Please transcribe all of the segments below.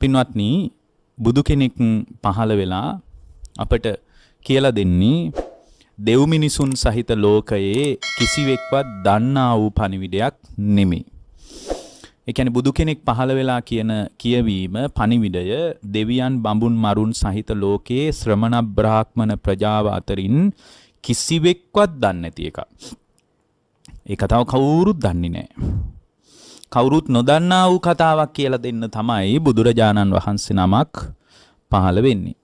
පින්වත්නි බුදු කෙනෙක් පහළ වෙලා අපට කියලා දෙන්නේ දෙව් මිනිසුන් සහිත ලෝකයේ කිසිවෙක්වත් දන්නා වූ පණිවිඩයක් නෙමෙයි. ඒ කියන්නේ බුදු කෙනෙක් පහළ වෙලා කියන කියවීම පණිවිඩය දෙවියන් බඹුන් මරුන් සහිත ලෝකයේ ශ්‍රමණ බ්‍රාහ්මණ ප්‍රජාව අතරින් කිසිවෙක්වත් දන්නේ නැති එකක්. ඒ කතාව කවුරුත් දන්නේ නැහැ. කවුරුත් නොදන්නා වූ කතාවක් කියලා දෙන්න තමයි බුදුරජාණන් වහන්සේ නමක් පහළ වෙන්නේ.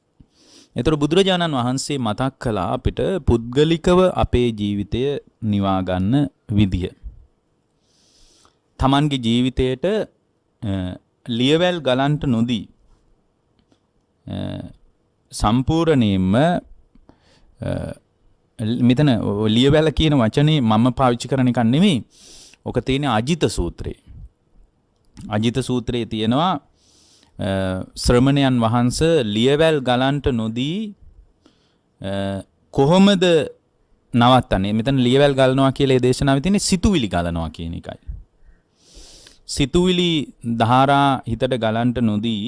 ඒතර බුදුරජාණන් වහන්සේ මතක් කළා අපිට පුද්ගලිකව අපේ ජීවිතය නිවා ගන්න විදිය. තමන්ගේ ජීවිතයට ලියවැල් ගලන්ට නොදී සම්පූර්ණයෙන්ම මෙතන ලියවැල කියන වචනේ මම පාවිච්චි කරන එක නෙමෙයි. ඔක තියෙන අජිත සූත්‍රයේ. අජිත සූත්‍රයේ තියෙනවා ශ්‍රමණයන් වහන්සේ ලියවැල් ගලන්ට නොදී කොහොමද නවත්තන්නේ? මෙතන ලියවැල් ගලනවා කියලා ඒ දේශනාවේ තියෙන්නේ සිතුවිලි ගලනවා කියන එකයි. සිතුවිලි ධාරා හිතට ගලන්ට නොදී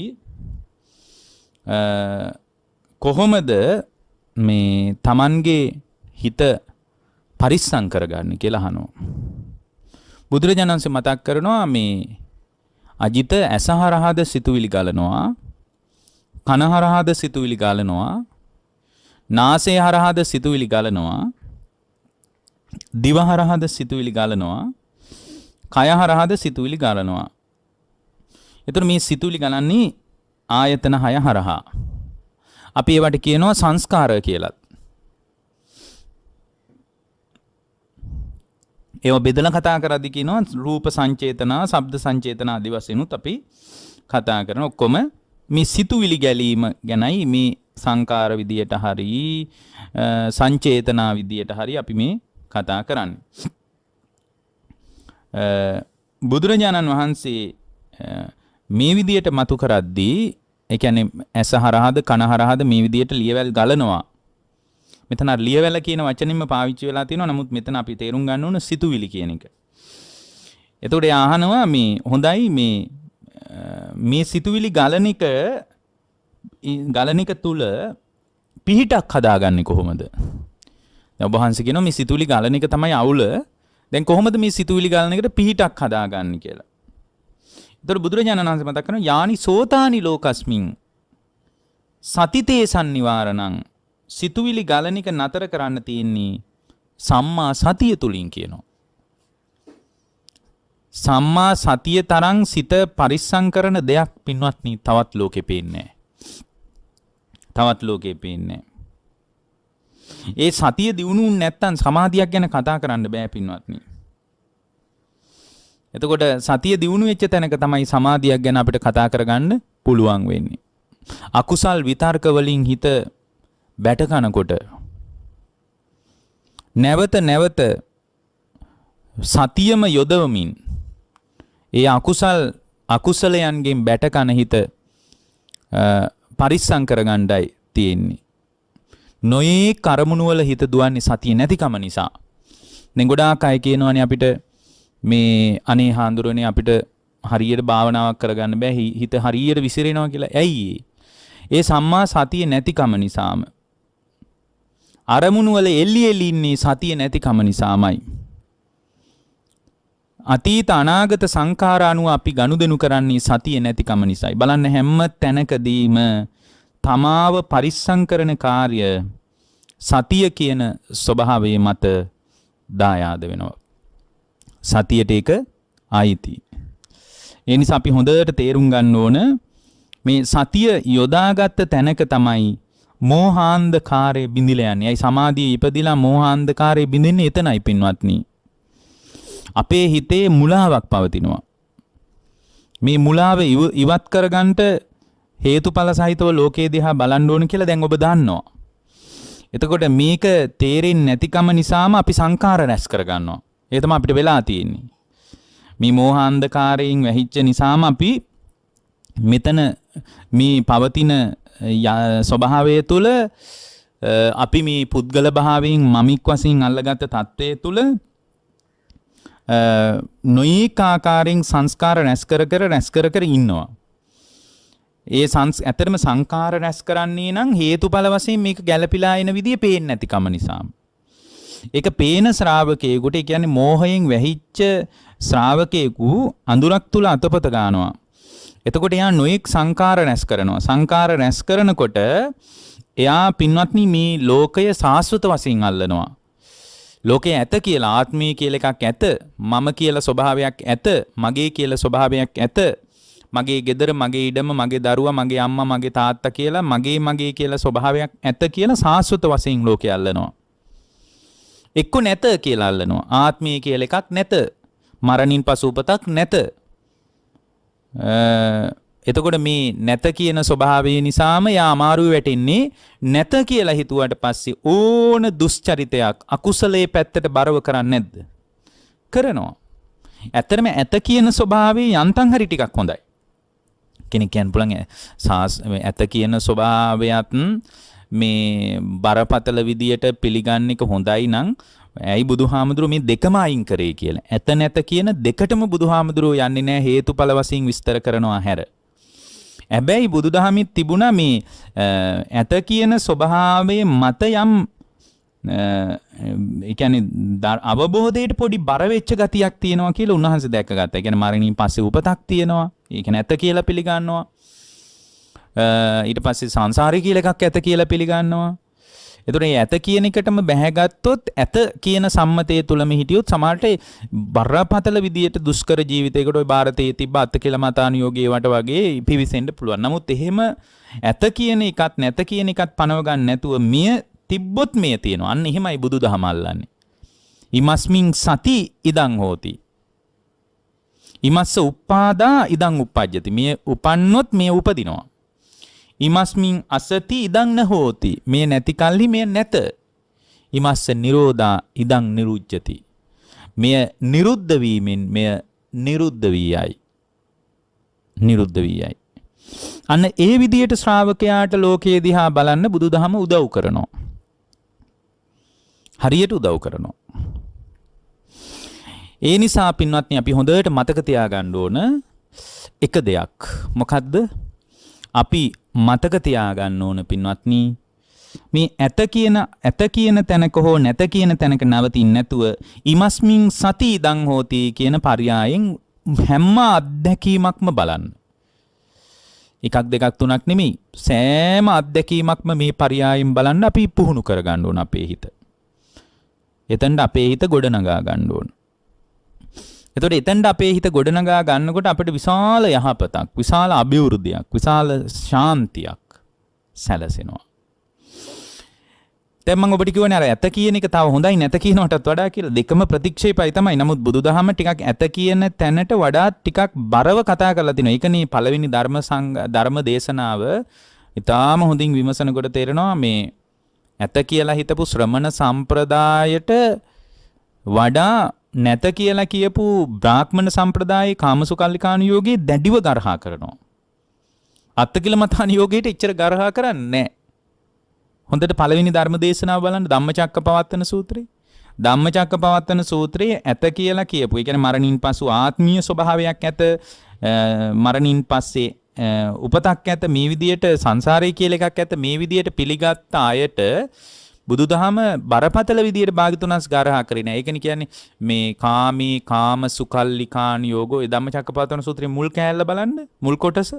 කොහොමද මේ Tamanගේ හිත පරිස්සම් කරගන්නේ කියලා අහනවා. බුදුරජාණන් වහන්සේ මතක් කරනවා මේ අජිත ඇසහරහද සිතුවිලි ගලනවා, කනහරහද සිතුවිලි ගලනවා, නාසය හරහද සිතුවිලි ගලනවා, දිව හරහද සිතුවිලි ගලනවා, කය හරහද සිතුවිලි ගලනවා. එතකොට මේ සිතුවිලි ගලන්නේ ආයතන 6 හරහා. අපි ඒවට කියනවා සංස්කාර කියලා. ඒව බෙදලා කතා කරද්දී කියනවා රූප සංචේතනා, ශබ්ද සංචේතනා ආදී වශයෙන්ුත් අපි කතා කරන ඔක්කොම මේ සිතුවිලි ගැලීම ගැනයි මේ සංකාර විදියට හරි සංචේතනා විදියට හරි අපි මේ කතා කරන්නේ. බුදුරජාණන් වහන්සේ මේ විදියට මතු කරද්දී ඒ කියන්නේ ඇස හරහාද කන හරහාද මේ විදියට ලියවැල් ගලනවා. මෙතන ලියවැල කියන වචනින්ම පාවිච්චි වෙලා තියෙනවා. නමුත් මෙතන අපි තේරුම් ගන්න ඕන සිතුවිලි කියන එක. එතකොට අහනවා මේ හොඳයි මේ සිතුවිලි ගලන එක තුල පිහිටක් හදාගන්නේ කොහොමද? දැන් ඔබ වහන්සේ කියනවා මේ සිතුවිලි ගලන එක තමයි අවුල. දැන් කොහොමද මේ සිතුවිලි ගලන එකට පිහිටක් හදාගන්නේ කියලා. එතකොට බුදුරජාණන් වහන්සේ මතක් කරනවා යානි සෝතානි ලෝකස්මින් සතිතේ සම්නිවාරණං සිතුවිලි ගලන එක නතර කරන්න තියෙන්නේ සම්මා සතිය තුලින් කියනවා. සම්මා සතිය තරම් සිත පරිස්සම් කරන දෙයක් පින්වත්නි තවත් ලෝකේ පේන්නේ නැහැ. ඒ සතිය දිනුනේ නැත්තම් සමාධියක් ගැන කතා කරන්න බෑ පින්වත්නි. එතකොට සතිය දිනු වෙච්ච තැනක තමයි සමාධියක් ගැන අපිට කතා කරගන්න පුළුවන් වෙන්නේ. අකුසල් විතර්ක වලින් හිත බැට කනකොට නැවත සතියම යොදවමින් ඒ අකුසලයන්ගෙන් බැට කන හිත පරිස්සම් කරගන්නයි තියෙන්නේ. නොයේ කර්මණු වල හිත දුවන්නේ සතිය නැතිකම නිසා. දැන් ගොඩාක් අය කියනවානේ අපිට මේ අනේ හාඳුරනේ අපිට හරියට භාවනාවක් කරගන්න බෑ හිත හරියට විසිරෙනවා කියලා. ඇයි ඒ සම්මා සතිය නැතිකම නිසාම. අරමුණු වල එල්ලි ඉන්නේ සතිය නැතිකම නිසාමයි. අතීත අනාගත සංඛාර අනුව අපි ගනුදෙනු කරන්නේ සතිය නැතිකම නිසායි. බලන්න හැම තැනකදීම තමාව පරිස්සම් කරන කාර්ය සතිය කියන ස්වභාවයේ මත දායාද වෙනවා. සතියට ඒක ආයිති. ඒ නිසා අපි හොඳට තේරුම් ගන්න ඕන මේ සතිය යොදාගත්ත තැනක තමයි මෝහාන්ධකාරය බිඳිලා යන්නේ. අයි සමාධිය ඉපදිලා මෝහාන්ධකාරය බිඳින්නේ එතනයි පින්වත්නි. අපේ හිතේ මුලාවක් පවතිනවා. මේ මුලාව ඉවත් කරගන්නට හේතුඵල සහිතව ලෝකයේ දිහා බලන්න ඕන කියලා දැන් ඔබ දන්නවා. එතකොට මේක තේරෙන්නේ නැතිකම නිසාම අපි සංකාර රැස් කරගන්නවා. ඒ තමයි අපිට වෙලා තියෙන්නේ. මේ මෝහාන්ධකාරයෙන් වැහිච්ච නිසාම අපි මෙතන මේ පවතින ස්වභාවය තුළ අපි මේ පුද්ගල භාවයෙන් මමික් වශයෙන් අල්ලගත්ත තත්ත්වයේ තුළ නොයෙක් ආකාරයෙන් සංස්කාර රැස් කර කර ඉන්නවා. ඇත්තටම සංකාර රැස් කරන්නේ නම් හේතුඵල වශයෙන් මේක ගැළපීලා එන විදිය පේන්නේ නැතිකම නිසා. ඒක පේන ශ්‍රාවකයෙකුට, ඒ කියන්නේ මෝහයෙන් වැහිච්ච ශ්‍රාවකයෙකු අඳුරක් තුල අතපත ගන්නවා. එතකොට එයා නොඑක් සංකාර රැස් කරනවා. සංකාර රැස් කරනකොට එයා පින්වත්නි මේ ලෝකය සාස්වත වශයෙන් අල්ලනවා. ලෝකේ ඇත කියලා, ආත්මය කියලා එකක් ඇත, මම කියලා ස්වභාවයක් ඇත, මගේ කියලා ස්වභාවයක් ඇත, මගේ ගෙදර, මගේ ඉඩම, මගේ දරුවා, මගේ අම්මා, මගේ තාත්තා කියලා මගේ කියලා ස්වභාවයක් ඇත කියලා සාස්වත වශයෙන් ලෝකය අල්ලනවා. එක්ක නැත කියලා අල්ලනවා. ආත්මය කියලා එකක් නැත. මරණින් පසු උපතක් නැත. එතකොට මේ නැත කියන ස්වභාවය නිසාම යා අමාරුවේ වැටෙන්නේ. නැත කියලා හිතුවට පස්සේ ඕන දුස්චරිතයක් අකුසලයේ පැත්තට බරව කරන්නේ නැද්ද? කරනවා. ඇත්තටම ඇත කියන ස්වභාවයේ යන්තම් හරි ටිකක් හොඳයි. කෙනෙක් කියන්න පුළුවන් ඇත කියන ස්වභාවයත් මේ බරපතල විදියට පිළිගන්න එක හොඳයි නම් ඇයි බුදුහාමුදුරුවෝ මේ දෙකම අයින් කරේ කියලා. ඇත නැත කියන දෙකටම බුදුහාමුදුරුවෝ යන්නේ නැහැ, හේතුඵල වශයෙන් විස්තර කරනවා හැර. හැබැයි බුදුදහමෙත් තිබුණා මේ ඇත කියන ස්වභාවයේ මත යම් ඒ කියන්නේ අවබෝධයට පොඩි බර වෙච්ච ගතියක් තියෙනවා කියලා උන්වහන්සේ දැකගත්තා. ඒ කියන්නේ මරණින් පස්සේ උපතක් තියෙනවා. ඒ කියන්නේ ඇත කියලා පිළිගන්නවා. ඊට පස්සේ සංසාරය කියලා එකක් ඇත කියලා පිළිගන්නවා. එතකොට මේ ඇත කියන එකටම බැහැගත්තොත් ඇත කියන සම්මතයේ තුලම හිටියොත් සමහරට බරපතල විදියට දුෂ්කර ජීවිතයකට ওই ಭಾರತයේ තිබ්බ අත් කියලා මතානුයෝගයේ වට වගේ පිවිසෙන්න පුළුවන්. නමුත් එහෙම ඇත කියන එකත් නැත කියන එකත් පනව ගන්න නැතුව මිය තිබ්බොත් මිය තියෙනවා. අන්න එහෙමයි බුදුදහම අල්ලන්නේ. ඉමස්මින් සති ඉදං හෝති. ඉමස්ස උප්පාදා ඉදං උප්පජ්ජති. මිය උපන්නොත් මිය උපදිනවා. ඉමස්මින් අසති ඉදං න හෝති. මේ නැති කල්හි මෙය නැත. ඉමස්ස නිරෝධා ඉදං නිරුජ්ජති. මෙය නිරුද්ධ වීමෙන් මෙය නිරුද්ධ වී යයි. නිරුද්ධ වී යයි. අන්න ඒ විදියට ශ්‍රාවකයාට ලෝකයේ දිහා බලන්න බුදුදහම උදව් කරනවා. හරියට උදව් කරනවා. ඒ නිසා පින්වත්නි අපි හොඳට මතක තියාගන්න ඕන එක දෙයක්. මොකද්ද? අපි මතක තියාගන්න ඕන පින්වත්නි, මේ ඇත කියන තැනක හෝ නැත කියන තැනක නවතින්නේ නැතුව ඉමස්මින් සති ඉදං හෝති කියන පරයයන් හැම අත්දැකීමක්ම බලන්න. එකක් දෙකක් තුනක් නෙමෙයි, සෑම අත්දැකීමක්ම මේ පරයයන් බලන්න අපි පුහුණු කරගන්න ඕන අපේ හිත. එතෙන්ට අපේ හිත ගොඩනගා ගන්න ඕන. එතකොට එතෙන්ට අපේ හිත ගොඩනගා ගන්නකොට අපිට විශාල යහපතක්, විශාල අභිවෘද්ධියක්, විශාල ශාන්තියක් සැලසෙනවා. දැන් මම ඔබට කියවනේ අර ඇත කියන එක තව හොඳයි නැත කියනකටත් වඩා කියලා. දෙකම ප්‍රතික්ෂේපයි තමයි. නමුත් බුදුදහම ටිකක් ඇත කියන තැනට වඩා ටිකක් බරව කතා කරලා තිනවා. ඒකනේ පළවෙනි ධර්ම දේශනාව ඉතාම හොඳින් විමසනකොට තේරෙනවා මේ ඇත කියලා හිතපු ශ්‍රමණ සම්ප්‍රදායට වඩා නැත කියලා කියපු බ්‍රාහ්මණ සම්ප්‍රදායේ කාමසුකල්ලිකානුයෝගයේ දැඩිව ගරහා කරනවා. අත්තිකිලමතානුයෝගයට එච්චර ගරහා කරන්නේ නැහැ. හොඳට පළවෙනි ධර්ම දේශනාව බලන්න ධම්මචක්කපවත්තන සූත්‍රය. ධම්මචක්කපවත්තන සූත්‍රයේ ඇත කියලා කියපු, ඒ කියන්නේ මරණින් පසු ආත්මීය ස්වභාවයක් ඇත, මරණින් පස්සේ උපතක් ඇත, මේ විදියට සංසාරය කියලා එකක් ඇත, මේ විදියට පිළිගත් අයට බුදුදහම බරපතල විදියට භාග්‍යතුන්ස් ගාරහා කරේ නෑ. ඒකනේ කියන්නේ මේ කාමී කාම සුකල්ලිකාන් යෝගෝ. ඒ ධම්මචක්කපවත්තන සූත්‍රයේ මුල් කෑල්ල බලන්න, මුල් කොටස.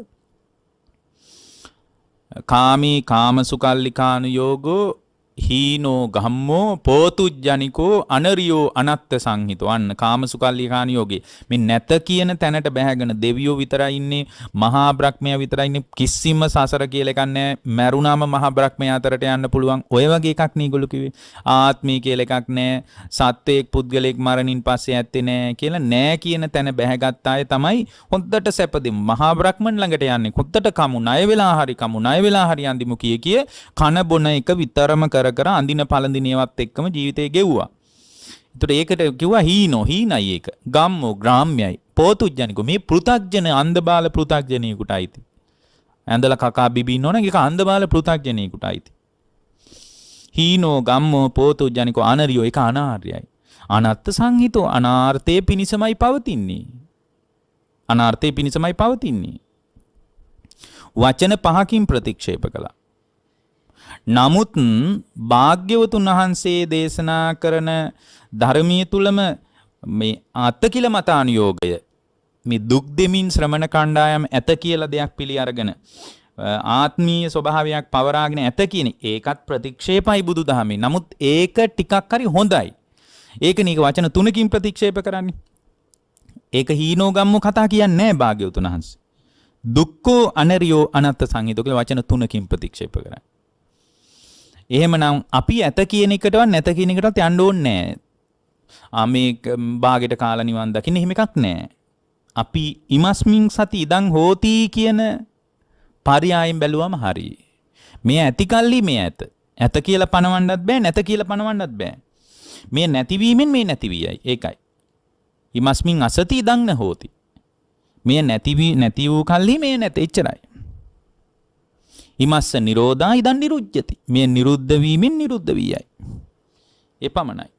කාමී කාම සුකල්ලිකාන් යෝගෝ හීනෝ ගම්මෝ පෝතුජ්ජනිකෝ අනරියෝ අනත්ත සංහිතෝ. අන්න කාමසුකල්ලිකාන යෝගේ. මේ නැත කියන තැනට බැහැගෙන දෙවියෝ විතරයි ඉන්නේ, මහා බ්‍රහ්මයා විතරයි ඉන්නේ, කිසිම සසර කියලා එකක් නැහැ. මරුණාම මහා බ්‍රහ්මයා අතරට යන්න පුළුවන්. ඔය වගේ එකක් නේ ඒගොල්ලෝ කිව්වේ. ආත්මී කියලා එකක් නැහැ. සත්වයක් පුද්ගලයෙක් මරණින් පස්සේ ඇත්තේ නැහැ කියලා නෑ කියන තැන බැහැගත් අය තමයි හොද්දට සැපදෙමු. මහා බ්‍රහ්මන් ළඟට යන්නේ. හොද්දට කමු, ණය වෙලා හරි කමු, ණය වෙලා හරි අන්දිමු කිය කන බොන එක විතරම කර අඳින පළඳින ඒවත් එක්කම ජීවිතේ ගෙව්වා. ඒතර ඒකට කිව්වා හීනෝ, හීනයි ඒක. ගම්මෝ, ග්‍රාම්‍යයි. පෝතුජ්ජනිකෝ, මේ පෘථග්ජන අන්ධබාල පෘථග්ජනියෙකුට අයිති. ඇඳලා කකා බිබී ඉන්නවනම් ඒක අන්ධබාල පෘථග්ජනියෙකුට අයිති. හීනෝ ගම්මෝ පෝතුජ්ජනිකෝ අනරියෝ, ඒක අනාර්යයි. අනත්ත් සංහිතෝ, අනාර්ථයේ පිනිසමයි පවතින්නේ. අනාර්ථයේ පිනිසමයි පවතින්නේ. වචන 5කින් ප්‍රතික්ෂේප කළා. නමුත් භාග්‍යවතුන් වහන්සේ දේශනා කරන ධර්මයේ තුලම මේ අත්කිල මතානුയോഗය මේ දුක් දෙමින් ශ්‍රමණ කණ්ඩායම් ඇත කියලා දෙයක් පිළි අරගෙන ආත්මීය ස්වභාවයක් පවරාගෙන ඇත කියන ඒකත් ප්‍රතික්ෂේපයි බුදුදහමේ. නමුත් ඒක ටිකක් හරි හොඳයි. ඒක නීක වචන 3කින් ප්‍රතික්ෂේප කරන්නේ. ඒක හීනෝ ගම්මෝ කතා කියන්නේ නැහැ භාග්‍යවතුන් වහන්සේ. දුක්ඛෝ අනරියෝ අනත්ත සංහිතෝ කියලා වචන 3කින් ප්‍රතික්ෂේප කරන්නේ. එහෙමනම් අපි ඇත කියන එකටවත් නැත කියන එකටවත් යන්න ඕනේ නැහැ. මේ භාගයට කාලා නිවන් දකින්න එහෙම එකක් නැහැ. අපි ඉමස්මින් සති ඉදං හෝති කියන පරයයන් බැලුවම හරි. මේ ඇති කල්ලි මේ ඇත. ඇත කියලා පණවන්නත් බෑ නැත කියලා පණවන්නත් බෑ. මේ නැතිවීමෙන් මේ නැති වියයි. ඒකයි. ඉමස්මින් අසති ඉදං න හෝති. මේ නැති වූ කල්ලි මේ නැත. එච්චරයි. ඉමස්ස නිරෝධා ඉදන් නිරුජ්ජති. මේ නිරුද්ධ වීමෙන් නිරුද්ධ වියයි. ඒ පමණයි.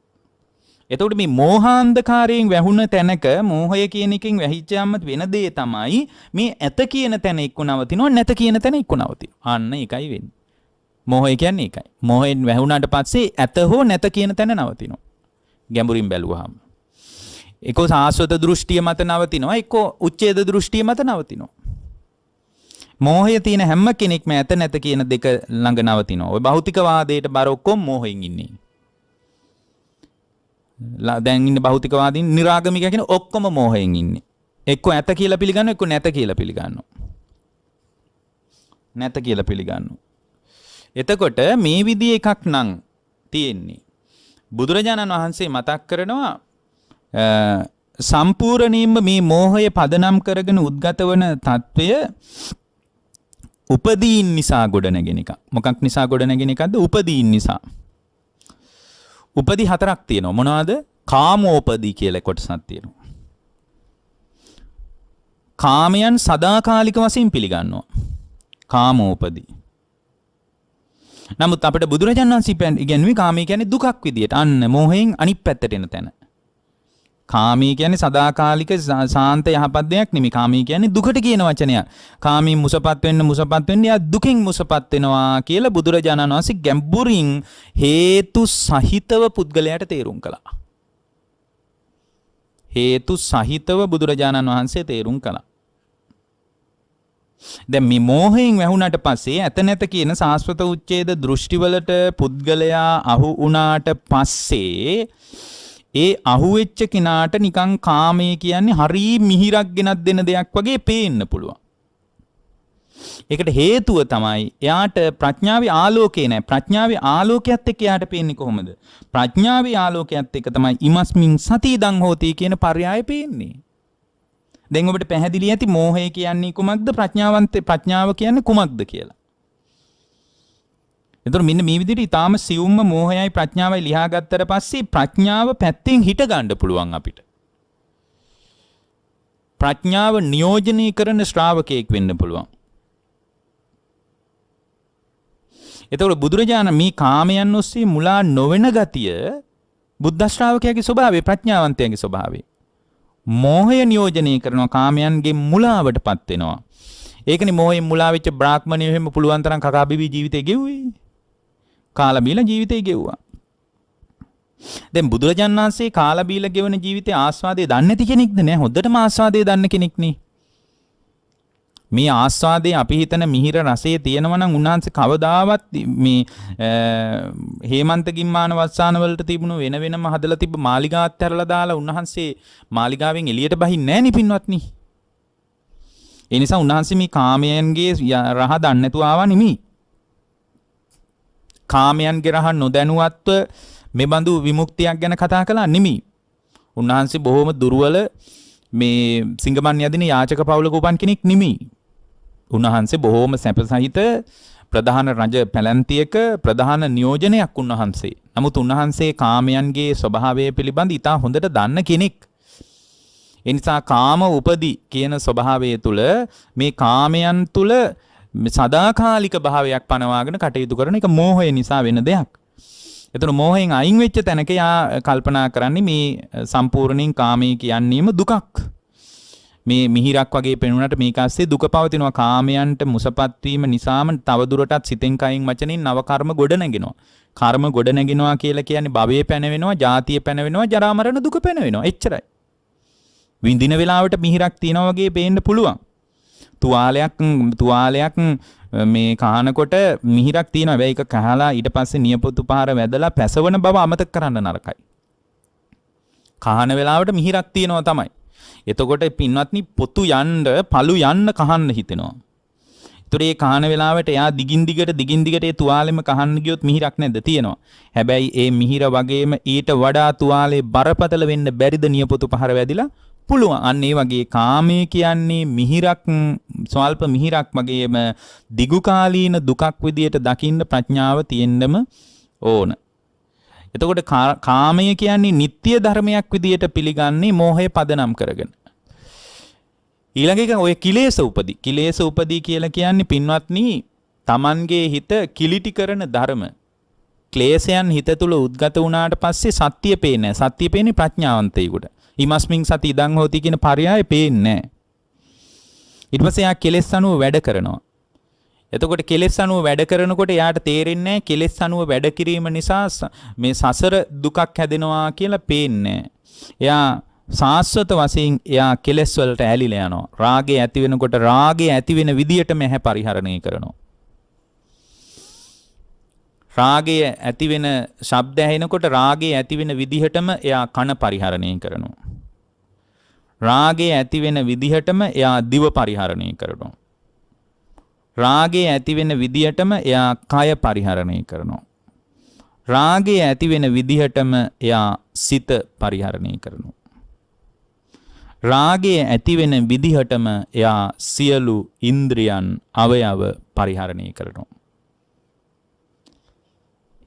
එතකොට මේ මෝහාන්ධකාරයෙන් වැහුණ තැනක මෝහය කියන එකෙන් වැහිච්චාම වෙන දේ තමයි මේ ඇත කියන තැන එක්ක නවතිනවා නැත කියන තැන එක්ක නවතිනවා. අන්න ඒකයි වෙන්නේ. මෝහය කියන්නේ ඒකයි. මෝහයෙන් වැහුණාට පස්සේ ඇත හෝ නැත කියන තැන නවතිනවා. ගැඹුරින් බැලුවාම. එක්ක සාස්වත දෘෂ්ටිය මත නවතිනවා, එක්ක උච්ඡේද දෘෂ්ටිය මත නවතිනවා. මෝහය තියෙන හැම කෙනෙක්ම ඇත නැත කියන දෙක ළඟ නවතිනවා. ඔය භෞතිකවාදයට බර ඔක්කොම මෝහයෙන් ඉන්නේ. දැන් ඉන්න භෞතිකවාදීන් නිරාගමික කියන ඔක්කොම මෝහයෙන් ඉන්නේ. එක්ක ඇත කියලා පිළිගන්නවා, එක්ක නැත කියලා පිළිගන්නවා. නැත කියලා පිළිගන්නවා. එතකොට මේ විදිහ එකක් නම් තියෙන්නේ. බුදුරජාණන් වහන්සේ මතක් කරනවා සම්පූර්ණයෙන්ම මේ මෝහය පදනම් කරගෙන උද්ගත වන తত্ত্বය උපදීන් නිසා ගොඩනැගෙන එක. මොකක් නිසා ගොඩනැගෙන එකක්ද? උපදීන් නිසා. උපදි 4ක් තියෙනවා. මොනවද? කාමෝපදී කියලා කොටසක් තියෙනවා. කාමයන් සදාකාලික වශයෙන් පිළිගන්නවා. කාමෝපදී. නමුත් අපිට බුදුරජාණන් වහන්සේ ඉගැන්වුවේ කාමය කියන්නේ දුකක් විදියට. අන්න මෝහයෙන් අනිත් පැත්තට එන තැන. කාමී කියන්නේ සදාකාලික සාන්ත යහපත් දෙයක් නෙමෙයි. කාමී කියන්නේ දුකට කියන වචනයක්. කාමී මුසපත් වෙන්න යා දුකින් මුසපත් වෙනවා කියලා බුදුරජාණන් වහන්සේ ගැඹුරින් හේතු සහිතව පුද්ගලයාට තේරුම් කළා. හේතු සහිතව බුදුරජාණන් වහන්සේ තේරුම් කළා. දැන් මේ මෝහයෙන් වැහුණාට පස්සේ ඇත නැත කියන සාස්වත උච්ඡේද දෘෂ්ටිවලට පුද්ගලයා අහු වුණාට පස්සේ ඒ අහුවෙච්ච කෙනාට නිකන් කාමයේ කියන්නේ හරි මිහිරක් ගෙනත් දෙන දෙයක් වගේ පේන්න පුළුවන්. ඒකට හේතුව තමයි එයාට ප්‍රඥාවේ ආලෝකේ නැහැ. ප්‍රඥාවේ ආලෝකයත් එක්ක එයාට පේන්නේ කොහොමද? ප්‍රඥාවේ ආලෝකයත් එක්ක තමයි ඉමස්මින් සති ඉදං හෝති කියන පරයය පේන්නේ. දැන් ඔබට පැහැදිලි ඇති මෝහය කියන්නේ කුමක්ද? ප්‍රඥාව කියන්නේ කුමක්ද කියලා. එතකොට මෙන්න මේ විදිහට ඊටාම සියුම්ම මෝහයයි ප්‍රඥාවයි ලියා ගත්තට පස්සේ ප්‍රඥාව පැත්තෙන් හිට ගන්න පුළුවන් අපිට. ප්‍රඥාව නියෝජනය කරන ශ්‍රාවකයෙක් වෙන්න පුළුවන්. එතකොට බුදුරජාණන් මේ කාමයන් ඔස්සේ මුලා නොවන ගතිය බුද්ධ ශ්‍රාවකයාගේ ස්වභාවය, ප්‍රඥාවන්තයාගේ ස්වභාවය. මෝහය නියෝජනය කරනවා, කාමයන්ගේ මුලාවටපත් වෙනවා. ඒකනේ මෝහයෙන් මුලා වෙච්ච බ්‍රාහ්මණයෝ හැම පුළුවන් තරම් කකා බිබී ජීවිතේ ගෙව්වේ. කාලා බීලා ජීවිතේ ගෙව්වා. දැන් බුදුරජාණන් වහන්සේ කාලා බීලා ගෙවන ජීවිතේ ආස්වාදයේ දන්නේ නැති කෙනෙක්ද? නෑ, හොඳටම ආස්වාදයේ දන්න කෙනෙක් නේ. මේ ආස්වාදයේ අපි හිතන මිහිර රසයේ තියෙනවා නම් උන්වහන්සේ කවදාවත් මේ හේමන්ත ගිම්මාන වස්සාන වලට තිබුණු වෙන වෙනම හදලා තිබ්බ මාලිගාවත් හැරලා දාලා උන්වහන්සේ මාලිගාවෙන් එළියට බහින්නේ නැහැ නේ පින්වත්නි. ඒ නිසා උන්වහන්සේ මේ කාමයන්ගේ රහ දන්නේ නැතුව ආවා නෙමෙයි. කාමයන්ගේ රහ නොදැනුවත්ව මේ බඳු විමුක්තියක් ගැන කතා කළා නෙමෙයි. උන්වහන්සේ බොහොම දුර්වල මේ සිංගමන් යදින යාචක පවුලක උපන් කෙනෙක් නෙමෙයි. උන්වහන්සේ බොහොම සැපසහිත ප්‍රධාන රජ පැලැන්තියක ප්‍රධාන නියෝජනයක් උන්වහන්සේ. නමුත් උන්වහන්සේ කාමයන්ගේ ස්වභාවය පිළිබඳ ඉතා හොඳට දන්න කෙනෙක්. ඒ නිසා කාම උපදි කියන ස්වභාවය තුළ මේ කාමයන් තුළ සදාකාලික භාවයක් පනවාගෙන කටයුතු කරන එක මෝහය නිසා වෙන දෙයක්. එතන මෝහයෙන් අයින් වෙච්ච තැනක යා කල්පනා කරන්නේ මේ සම්පූර්ණයෙන් කාමයේ කියන්නේම දුකක්. මේ මිහිරක් වගේ පෙනුනට මේක ASCII දුක පවතිනවා. කාමයන්ට මුසපත් වීම නිසාම තවදුරටත් සිතෙන් කයින් වචනෙන් නව කර්ම ගොඩ නැගෙනවා. කර්ම ගොඩ නැගෙනවා කියලා කියන්නේ භවයේ පැනවෙනවා, ජාතිය පැනවෙනවා, ජරා මරණ දුක පැනවෙනවා. එච්චරයි. විඳින වෙලාවට මිහිරක් තියනවා වගේ පේන්න පුළුවන්. තුවාලයක් මේ කහනකොට මිහිරක් තියෙනවා. හැබැයි ඒක කහලා ඊට පස්සේ නියපොතු පාර වැදලා පැසවන බව අමතක කරන්න නරකයි. කහන වෙලාවට මිහිරක් තියෙනවා තමයි. එතකොට පින්වත්නි පොතු යන්න, පළු යන්න කහන්න හිතෙනවා. ඒතර ඒ කහන වෙලාවට එයා දිගින් දිගට ඒ තුවාලෙම කහන්න ගියොත් මිහිරක් නැද්ද? තියෙනවා. හැබැයි ඒ මිහිර වගේම ඊට වඩා තුවාලේ බරපතල වෙන්න බැරිද නියපොතු පහර වැදිලා? පුළුවන්. අන්න ඒ වගේ කාමයේ කියන්නේ මිහිරක්, ස්වල්ප මිහිරක් වගේම දිගු කාලීන දුකක් විදියට දකින්න ප්‍රඥාව තියෙන්නම ඕන. එතකොට කාමය කියන්නේ නিত্য ධර්මයක් විදියට පිළිගන්නේ මෝහය පදනම් කරගෙන. ඊළඟ එක ඔය කිලේශ උපදී. කිලේශ උපදී කියලා කියන්නේ පින්වත්නි Tamanගේ හිත කිලිටි කරන ධර්ම. ක්ලේශයන් හිත තුල උද්ගත වුණාට පස්සේ සත්‍ය පේන්නේ නැහැ. සත්‍ය පේන්නේ ප්‍රඥාවන්තයෙකුට. ඉමස්මින් සති ඉදං හෝති කියන පරයය පේන්නේ නැහැ. ඊට පස්සේ යා කෙලෙස් අනුව වැඩ කරනවා. එතකොට කෙලෙස් අනුව වැඩ කරනකොට යාට තේරෙන්නේ නැහැ කෙලෙස් අනුව වැඩ කිරීම නිසා මේ සසර දුකක් හැදෙනවා කියලා පේන්නේ නැහැ. එයා සාස්වත වශයෙන් එයා කෙලෙස් වලට ඇලිලා යනවා. රාගය ඇති වෙනකොට රාගය ඇති වෙන විදියටම ඇහැ පරිහරණය කරනවා. රාගය ඇති වෙන ශබ්ද ඇහෙනකොට රාගය ඇති වෙන විදිහටම එයා කන පරිහරණය කරනවා. රාගය ඇති වෙන විදිහටම එයා දිව පරිහරණය කරනවා. රාගය ඇති වෙන විදිහටම එයා කය පරිහරණය කරනවා. රාගය ඇති වෙන විදිහටම එයා සිත පරිහරණය කරනවා. රාගය ඇති වෙන විදිහටම එයා සියලු ඉන්ද්‍රියන් අවයව පරිහරණය කරනවා.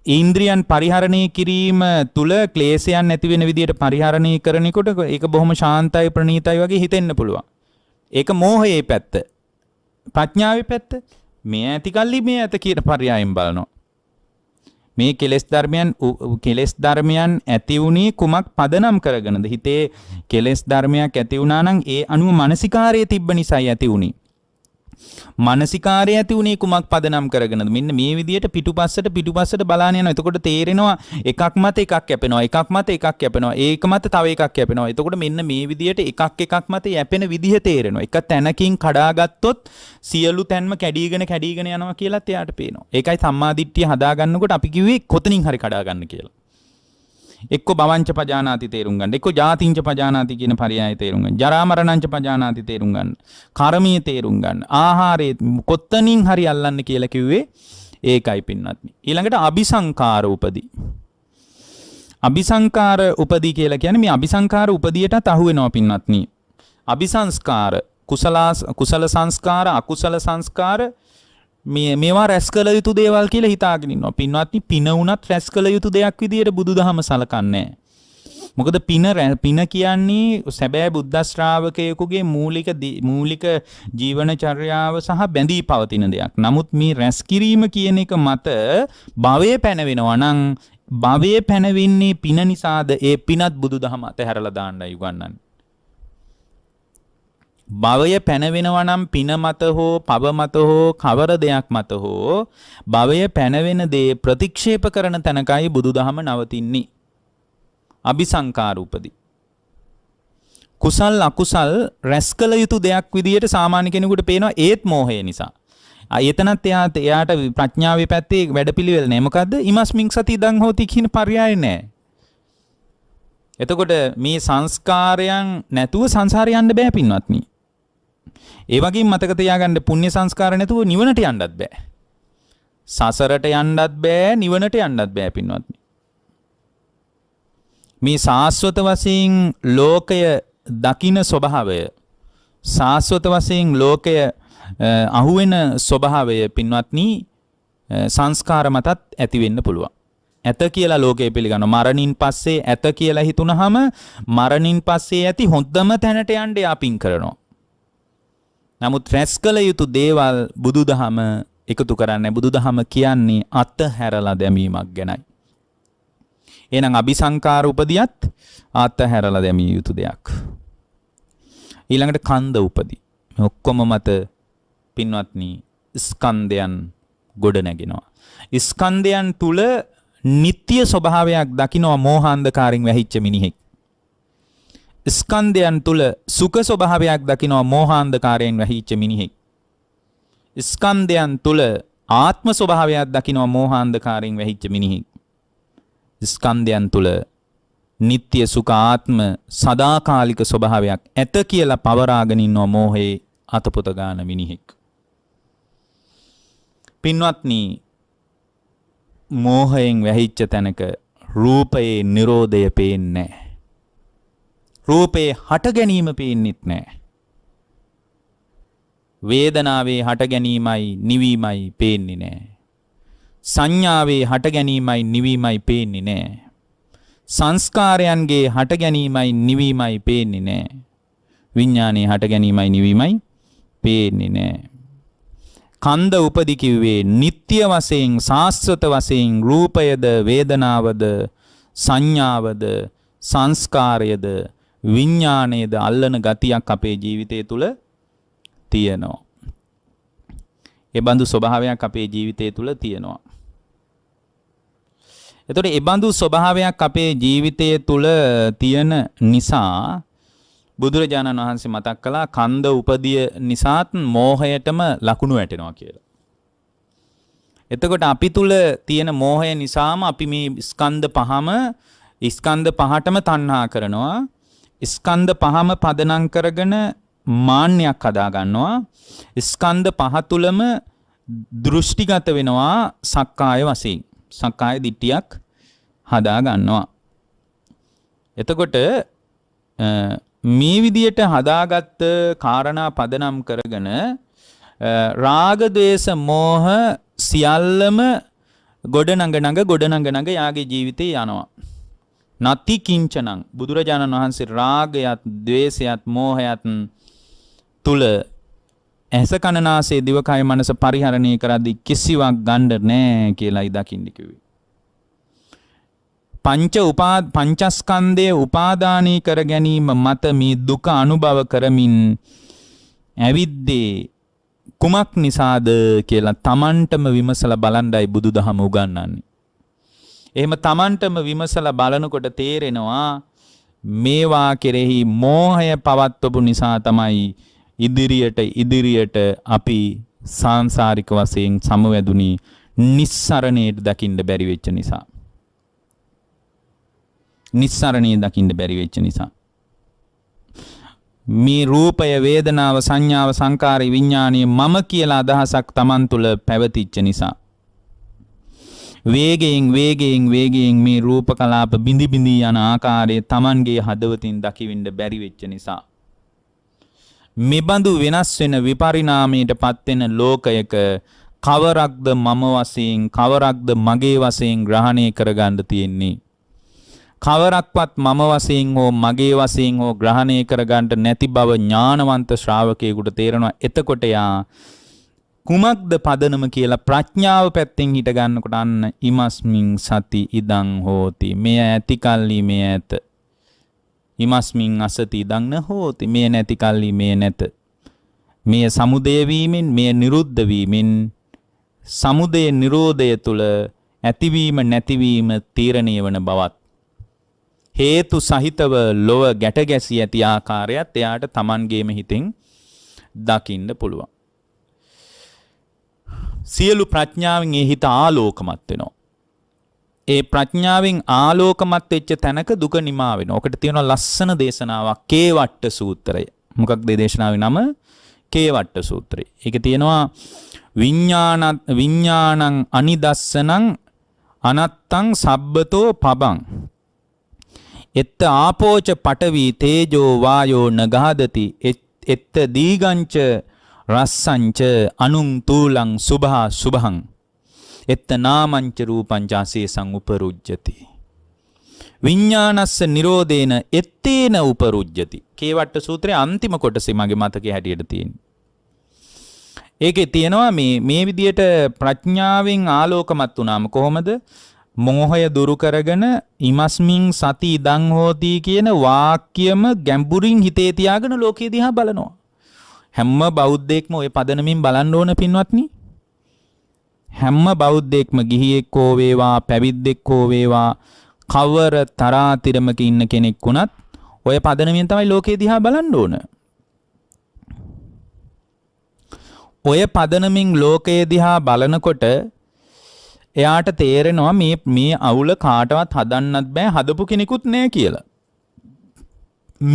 ඉන්ද්‍රියන් පරිහරණය කිරීම තුල ක්ලේශයන් නැති වෙන විදියට පරිහරණය කරනකොට ඒක බොහොම ශාන්තයි ප්‍රණීතයි වගේ හිතෙන්න පුළුවන්. ඒක මෝහයේ පැත්ත. ප්‍රඥාවේ පැත්ත. මේ ඇති කල්ලි මේ ඇත කියන පරයයෙන් බලනවා. මේ කෙලෙස් ධර්මයන් ඇති වුණේ කුමක් පදනම් කරගෙනද? හිතේ කෙලෙස් ධර්මයක් ඇති වුණා නම් ඒ අනුව මානසිකාරයේ තිබ්බ නිසායි ඇති වුණේ. මානසිකාරය ඇති වුණේ කුමක් පදනම් කරගෙනද? මෙන්න මේ විදියට පිටුපස්සට බලාන යනවා. එතකොට තේරෙනවා එකක් මත එකක් යැපෙනවා. එකක් මත එකක් යැපෙනවා. ඒක මත තව එකක් යැපෙනවා. එතකොට මෙන්න මේ විදියට එකක් මත යැපෙන විදිහ තේරෙනවා. එක තැනකින් කඩාගත්තොත් සියලු තැන්ම කැඩීගෙන යනවා කියලාත් එයාට පේනවා. ඒකයි සම්මාදිට්ඨිය හදාගන්නකොට අපි කිව්වේ කොතනින් හරි කඩා ගන්න කියලා. එක්ක භවංච පජානාති තේරුම් ගන්න. එක්ක ජාතිංච පජානාති කියන පරයය තේරුම් ගන්න. ජරා මරණංච පජානාති තේරුම් ගන්න. කර්මීය තේරුම් ගන්න. ආහාරයේ කොත්තනින් හරි අල්ලන්න කියලා කිව්වේ ඒකයි පින්නත්නි. ඊළඟට අபிසංකාර උපදී. අபிසංකාර උපදී කියලා කියන්නේ මේ අபிසංකාර උපදීයටත් අහු වෙනවා පින්නත්නි. අபிසංස්කාර කුසල සංස්කාර අකුසල සංස්කාර මේවා රැස් කළ යුතු දේවල් කියලා හිතාගෙන ඉන්නවා. පින්වත්නි පින උනත් රැස් කළ යුතු දෙයක් විදියට බුදුදහම සලකන්නේ. මොකද පින කියන්නේ සැබෑ බුද්ධ ශ්‍රාවකයෙකුගේ මූලික ජීවන චර්යාව සහ බැඳී පවතින දෙයක්. නමුත් මේ රැස් කිරීම කියන එක මත භවයේ පැනවෙනවා නම් භවයේ පැනවෙන්නේ පින නිසාද? ඒ පිනත් බුදුදහම අතහැරලා දාන්නයි උගන්වන්නේ. භවය පැනවෙනවා නම් පින මත හෝ පව මත හෝ කවර දෙයක් මත හෝ භවය පැනවෙන දේ ප්‍රතික්ෂේප කරන තැනකයි බුදුදහම නවතින්නේ. අபிසංකාර උපදී. කුසල් අකුසල් රැස් කළ යුතු දෙයක් විදියට සාමාන්‍ය කෙනෙකුට පේනවා ඒත් මෝහය නිසා. එතනත් එයාට ප්‍රඥාවේ පැත්තේ වැඩපිළිවෙල නැහැ. මොකද්ද? ඉමස්මින් සති ඉදං හෝති කියන පරයය නැහැ. එතකොට මේ සංස්කාරයන් නැතුව සංසාරේ යන්න බෑ පින්වත්නි. ඒ වගේම මතක තියාගන්න පුණ්‍ය සංස්කාර නැතුව නිවනට යන්නත් බෑ. සසරට යන්නත් බෑ, නිවනට යන්නත් බෑ පින්වත්නි. මේ සාස්වත වශයෙන් ලෝකය දකින ස්වභාවය, සාස්වත වශයෙන් ලෝකය අහුවෙන ස්වභාවය පින්වත්නි සංස්කාර මතත් ඇති වෙන්න පුළුවන්. ඇත කියලා ලෝකය පිළිගන්නවා. මරණින් පස්සේ ඇත කියලා හිතුනහම මරණින් පස්සේ ඇති හොඳම තැනට යන්න යාපින් කරනවා. නමුත් රැස් කළ යුතු දේවල් බුදුදහම එකතු කරන්නේ. බුදුදහම කියන්නේ අතහැරලා දැමීමක් ගැනයි. එහෙනම් අபிසංකාර උපදියත් අතහැරලා දැමිය යුතු දෙයක්. ඊළඟට කන්ද උපදී. මේ ඔක්කොම මත පින්වත්නි ස්කන්ධයන් ගොඩ නැගෙනවා. ස්කන්ධයන් තුල නিত্য ස්වභාවයක් දකිනවා මෝහාන්ධකාරයෙන් වැහිච්ච මිනිහෙක්. ස්කන්ධයන් තුල සුඛ ස්වභාවයක් දකිනවා මෝහාන්ධකාරයෙන් වැහිච්ච මිනිහෙක්. ස්කන්ධයන් තුල ආත්ම ස්වභාවයක් දකිනවා මෝහාන්ධකාරයෙන් වැහිච්ච මිනිහෙක්. ස්කන්ධයන් තුල නিত্য සුඛ ආත්ම සදාකාලික ස්වභාවයක් ඇත කියලා පවරාගෙන ඉන්නවා මෝහේ අතපොත ගන්න මිනිහෙක්. පින්වත්නි මෝහයෙන් වැහිච්ච තැනක රූපයේ නිරෝධය පේන්නේ නැහැ. රූපේ හට ගැනීම පේන්නෙත් නැහැ. වේදනාවේ හට ගැනීමයි නිවීමයි පේන්නේ නැහැ. සංඥාවේ හට ගැනීමයි නිවීමයි පේන්නේ නැහැ. සංස්කාරයන්ගේ හට ගැනීමයි නිවීමයි පේන්නේ නැහැ. විඥානයේ හට ගැනීමයි නිවීමයි පේන්නේ නැහැ. කන්ද උපදි කිව්වේ නিত্য වශයෙන් සාස්වත වශයෙන් රූපයද වේදනාවද සංඥාවද සංස්කාරයද විඥානයේද අල්ලන ගතියක් අපේ ජීවිතය තුළ තියෙනවා. ඒ බඳු ස්වභාවයක් අපේ ජීවිතය තුළ තියෙනවා. එතකොට ඒ බඳු ස්වභාවයක් අපේ ජීවිතය තුළ තියෙන නිසා බුදුරජාණන් වහන්සේ මතක් කළා කන්ද උපදිය නිසාත් මෝහයටම ලකුණු වැටෙනවා කියලා. එතකොට අපි තුල තියෙන මෝහය නිසාම අපි මේ ස්කන්ධ පහටම තණ්හා කරනවා. ස්කන්ධ පහම පදනම් කරගෙන මාන්නයක් හදා ගන්නවා. ස්කන්ධ පහ තුලම දෘෂ්ටිගත වෙනවා සක්කාය වශයෙන්. සක්කාය දිට්ඨියක් හදා ගන්නවා. එතකොට මේ විදියට හදාගත්ත කාරණා පදනම් කරගෙන රාග ද්වේෂ මෝහ සියල්ලම ගොඩනඟ යාගේ ජීවිතේ යනවා. නති කිංචනං බුදුරජාණන් වහන්සේ රාගයත් ද්වේෂයත් මෝහයත් තුල ඇස කන නාසය දිවකය මනස පරිහරණය කරද්දී කිසිවක් ගන්න නැහැ කියලායි දකින්න කිව්වේ. පංචස්කන්ධයේ උපාදානී කර ගැනීම මත මේ දුක අනුභව කරමින් ඇවිද්දේ කුමක් නිසාද කියලා තමන්ටම විමසලා බලන්නයි බුදුදහම උගන්වන්නේ. එහෙම තමන්ටම විමසලා බලනකොට තේරෙනවා මේවා කෙරෙහි මෝහය පවත්වපු නිසා තමයි ඉදිරියට අපි සාංශාරික වශයෙන් සමවැදුනි නිස්සරණයට දකින්න බැරි වෙච්ච නිසා. නිස්සරණේ දකින්න බැරි වෙච්ච නිසා. මේ රූපය වේදනාව සංඥාව සංකාරය විඥානීය මම කියලා අදහසක් Taman තුල පැවතිච්ච නිසා. වේගයෙන් මේ රූප කලාප බිඳි යන ආකාරයේ Tamanගේ හදවතින් දකිවින්න බැරි වෙච්ච නිසා. මෙබඳු වෙනස් වෙන විපරිණාමයට පත් වෙන ලෝකයක කවරක්ද මම වශයෙන් කවරක්ද මගේ වශයෙන් ග්‍රහණය කරගන්න තියෙන්නේ. කවරක්වත් මම වශයෙන් හෝ මගේ වශයෙන් හෝ ග්‍රහණය කරගන්න නැති බව ඥානවන්ත ශ්‍රාවකයෙකුට තේරෙනවා. එතකොට යා කුමක්ද පදනම කියලා ප්‍රඥාව පැත්තෙන් හිට ගන්නකොට අන්න ඉමස්මින් සති ඉදං හෝති. මෙය ඇති කල්ලි මෙය ඇත. ඉමස්මින් අසති ඉදං න හෝති. මෙය නැති කල්ලි මෙය නැත. මෙය සමුදය වීමෙන් මෙය නිරුද්ධ වීමෙන් සමුදය නිරෝධය තුල ඇතිවීම නැතිවීම තීරණය වන බවත් හේතු සහිතව ලොව ගැට ගැසී ඇති ආකාරයත් එයාට Tamanගේම හිතෙන් දකින්න පුළුවන්. සියලු ප්‍රඥාවෙන් ඒ හිත ආලෝකමත් වෙනවා. ඒ ප්‍රඥාවෙන් ආලෝකමත් වෙච්ච තැනක දුක නිමා වෙනවා. ඔකට තියෙනවා ලස්සන දේශනාවක් කේවට්ට සූත්‍රය. මොකක්ද මේ දේශනාවේ නම? කේවට්ට සූත්‍රය. ඒක තියෙනවා විඥානං අනිදස්සනං අනත්තං සබ්බතෝ පබං එත්ත ආපෝච පඨවි තේජෝ වායෝ නගහදති එත්ත දීගංච රස්සංච අනුං තූලං සුභා සුභං එත්ත නාමංච රූපං ජාසේසං උපරුජ්ජති විඥානස්ස නිරෝධේන එත්තේන උපරුජ්ජති. කේවට්ට සූත්‍රයේ අන්තිම කොටසේ මගේ මතකයේ හැටියට තියෙන්නේ. ඒකේ තියෙනවා මේ විදියට ප්‍රඥාවෙන් ආලෝකමත් වුණාම කොහොමද මෝහය දුරු කරගෙන ඉමස්මින් සති ඉදං හෝති කියන වාක්‍යම ගැඹුරින් හිතේ තියාගෙන ලෝකයේ දිහා බලනවා. හැම බෞද්ධයෙක්ම ওই පදනමින් බලන්න ඕන පින්වත්නි. හැම බෞද්ධයෙක්ම ගිහියෙක් හෝ වේවා පැවිද්දෙක් හෝ වේවා කවර තරාතිරමක ඉන්න කෙනෙක් වුණත් ඔය පදනමින් තමයි ලෝකයේ දිහා බලන්න ඕන. ඔය පදනමින් ලෝකයේ දිහා බලනකොට එයාට තේරෙනවා මේ අවුල කාටවත් හදන්නත් බෑ හදපු කෙනෙකුත් නෑ කියලා.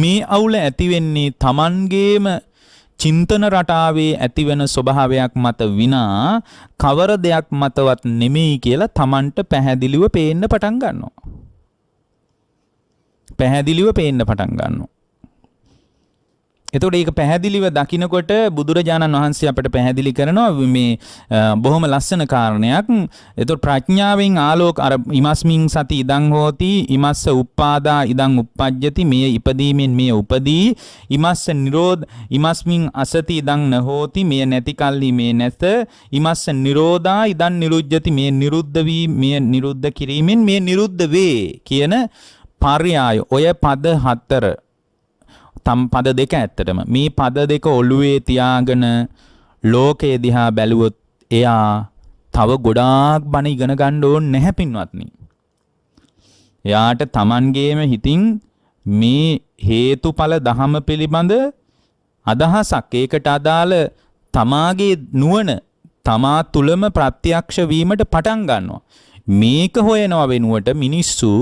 මේ අවුල ඇති වෙන්නේ Tamanගේම චින්තන රටාවේ ඇතිවෙන ස්වභාවයක් මත විනා කවර දෙයක් මතවත් නෙමෙයි කියලා Tamanට පැහැදිලිව පේන්න පටන් ගන්නවා. පැහැදිලිව පේන්න පටන් ගන්නවා. එතකොට ඒක පැහැදිලිව දකිනකොට බුදුරජාණන් වහන්සේ අපට පැහැදිලි කරනවා මේ බොහොම ලස්සන කාරණයක්. එතකොට ප්‍රඥාවෙන් ආලෝක අර ඉමස්මින් සති ඉදං හෝති ඉමස්ස උප්පාදා ඉදං uppajjati මේ ඉපදීමෙන් මේ උපදී ඉමස්ස නිරෝධ ඉමස්මින් අසති ඉදං නහෝති මේ නැති කල්ලි මේ නැත ඉමස්ස නිරෝධා ඉදං නිරුජ්ජති මේ නිරුද්ධ වී මේ නිරුද්ධ කිරීමෙන් මේ නිරුද්ධ වේ කියන පර්යාය ඔය පද හතර පද දෙක ඇත්තටම මේ පද දෙක ඔළුවේ තියාගෙන ලෝකයේ දිහා බැලුවොත් එයා තව ගොඩාක් බණ ඉගෙන ගන්න ඕනේ නැහැ පින්වත්නි. එයාට Tamanගේම හිතින් මේ හේතුඵල ධහම පිළිබඳ අදහසක් ඒකට අදාළ තමාගේ නුවණ තමා තුලම ප්‍රත්‍යක්ෂ වීමට පටන් ගන්නවා. මේක හොයනවා වෙනුවට මිනිස්සු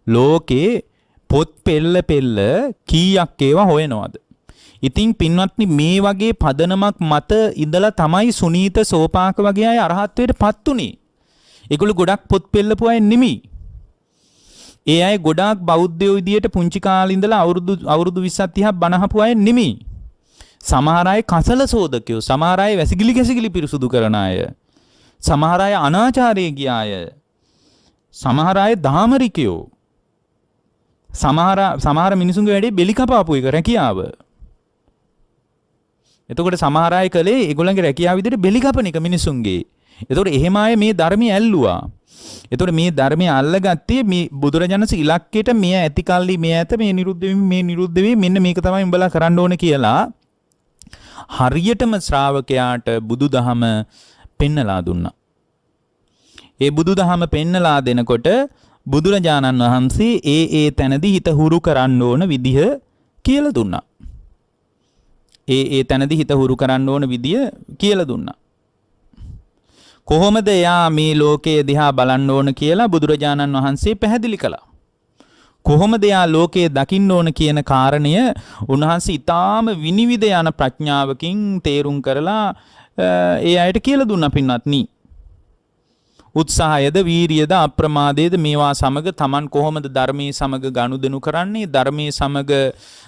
ලෝකේ පොත් පෙළ කීයක් ඒවා හොයනවාද? ඉතින් පින්වත්නි මේ වගේ පදනමක් මත ඉඳලා තමයි සුනීත සෝපාක වගේ අය අරහත්ත්වයට පත් උනේ. ඒගොල්ලෝ ගොඩක් පොත් පෙළපු අය නෙමෙයි. ඒ අය ගොඩාක් බෞද්ධයෝ විදියට පුංචි කාලේ ඉඳලා අවුරුදු 20ක් 30ක් බණහපු අය නෙමෙයි. සමහර අය කසල සෝදකයෝ, සමහර අය වැසිකිලි පිරිසුදු කරන අය, සමහර අය අනාචාරයේ ගිය අය, සමහර අය දාමරිකයෝ, සමහර මිනිසුන්ගේ වැඩේ බෙලි කපාපු එක රැකියාව. එතකොට සමහර අය කලේ ඒගොල්ලන්ගේ රැකියාව විදිහට බෙලි කපන එක මිනිසුන්ගේ. එතකොට එහෙම අය මේ ධර්මයේ ඇල්ලුවා. එතකොට මේ ධර්මයේ අල්ලගත්තේ මේ බුදුරජාණන්සේ ඉලක්කයට මේ ඇති කල්ලි මේ ඇත මේ නිරුද්ධ වෙමි මෙන්න මේක තමයි උඹලා කරන්න ඕන කියලා හරියටම ශ්‍රාවකයාට බුදුදහම පෙන්නලා දුන්නා. ඒ බුදුදහම පෙන්නලා දෙනකොට බුදුරජාණන් වහන්සේ ඒ තැනදී හිත හුරු කරන්න ඕන විදිහ කියලා දුන්නා. ඒ තැනදී හිත හුරු කරන්න ඕන විදිය කියලා දුන්නා. කොහොමද එයා මේ ලෝකයේ දිහා බලන්න ඕන කියලා බුදුරජාණන් වහන්සේ පැහැදිලි කළා. කොහොමද එයා ලෝකයේ දකින්න ඕන කියන කාරණය උන්වහන්සේ ඊටාම විනිවිද යන ප්‍රඥාවකින් තේරුම් කරලා ඒ අයට කියලා දුන්නා පින්වත්නි. උත්සාහයද වීරියද අප්‍රමාදයේද මේවා සමග Taman කොහොමද ධර්මයේ සමග ගනුදෙනු කරන්නේ, ධර්මයේ සමග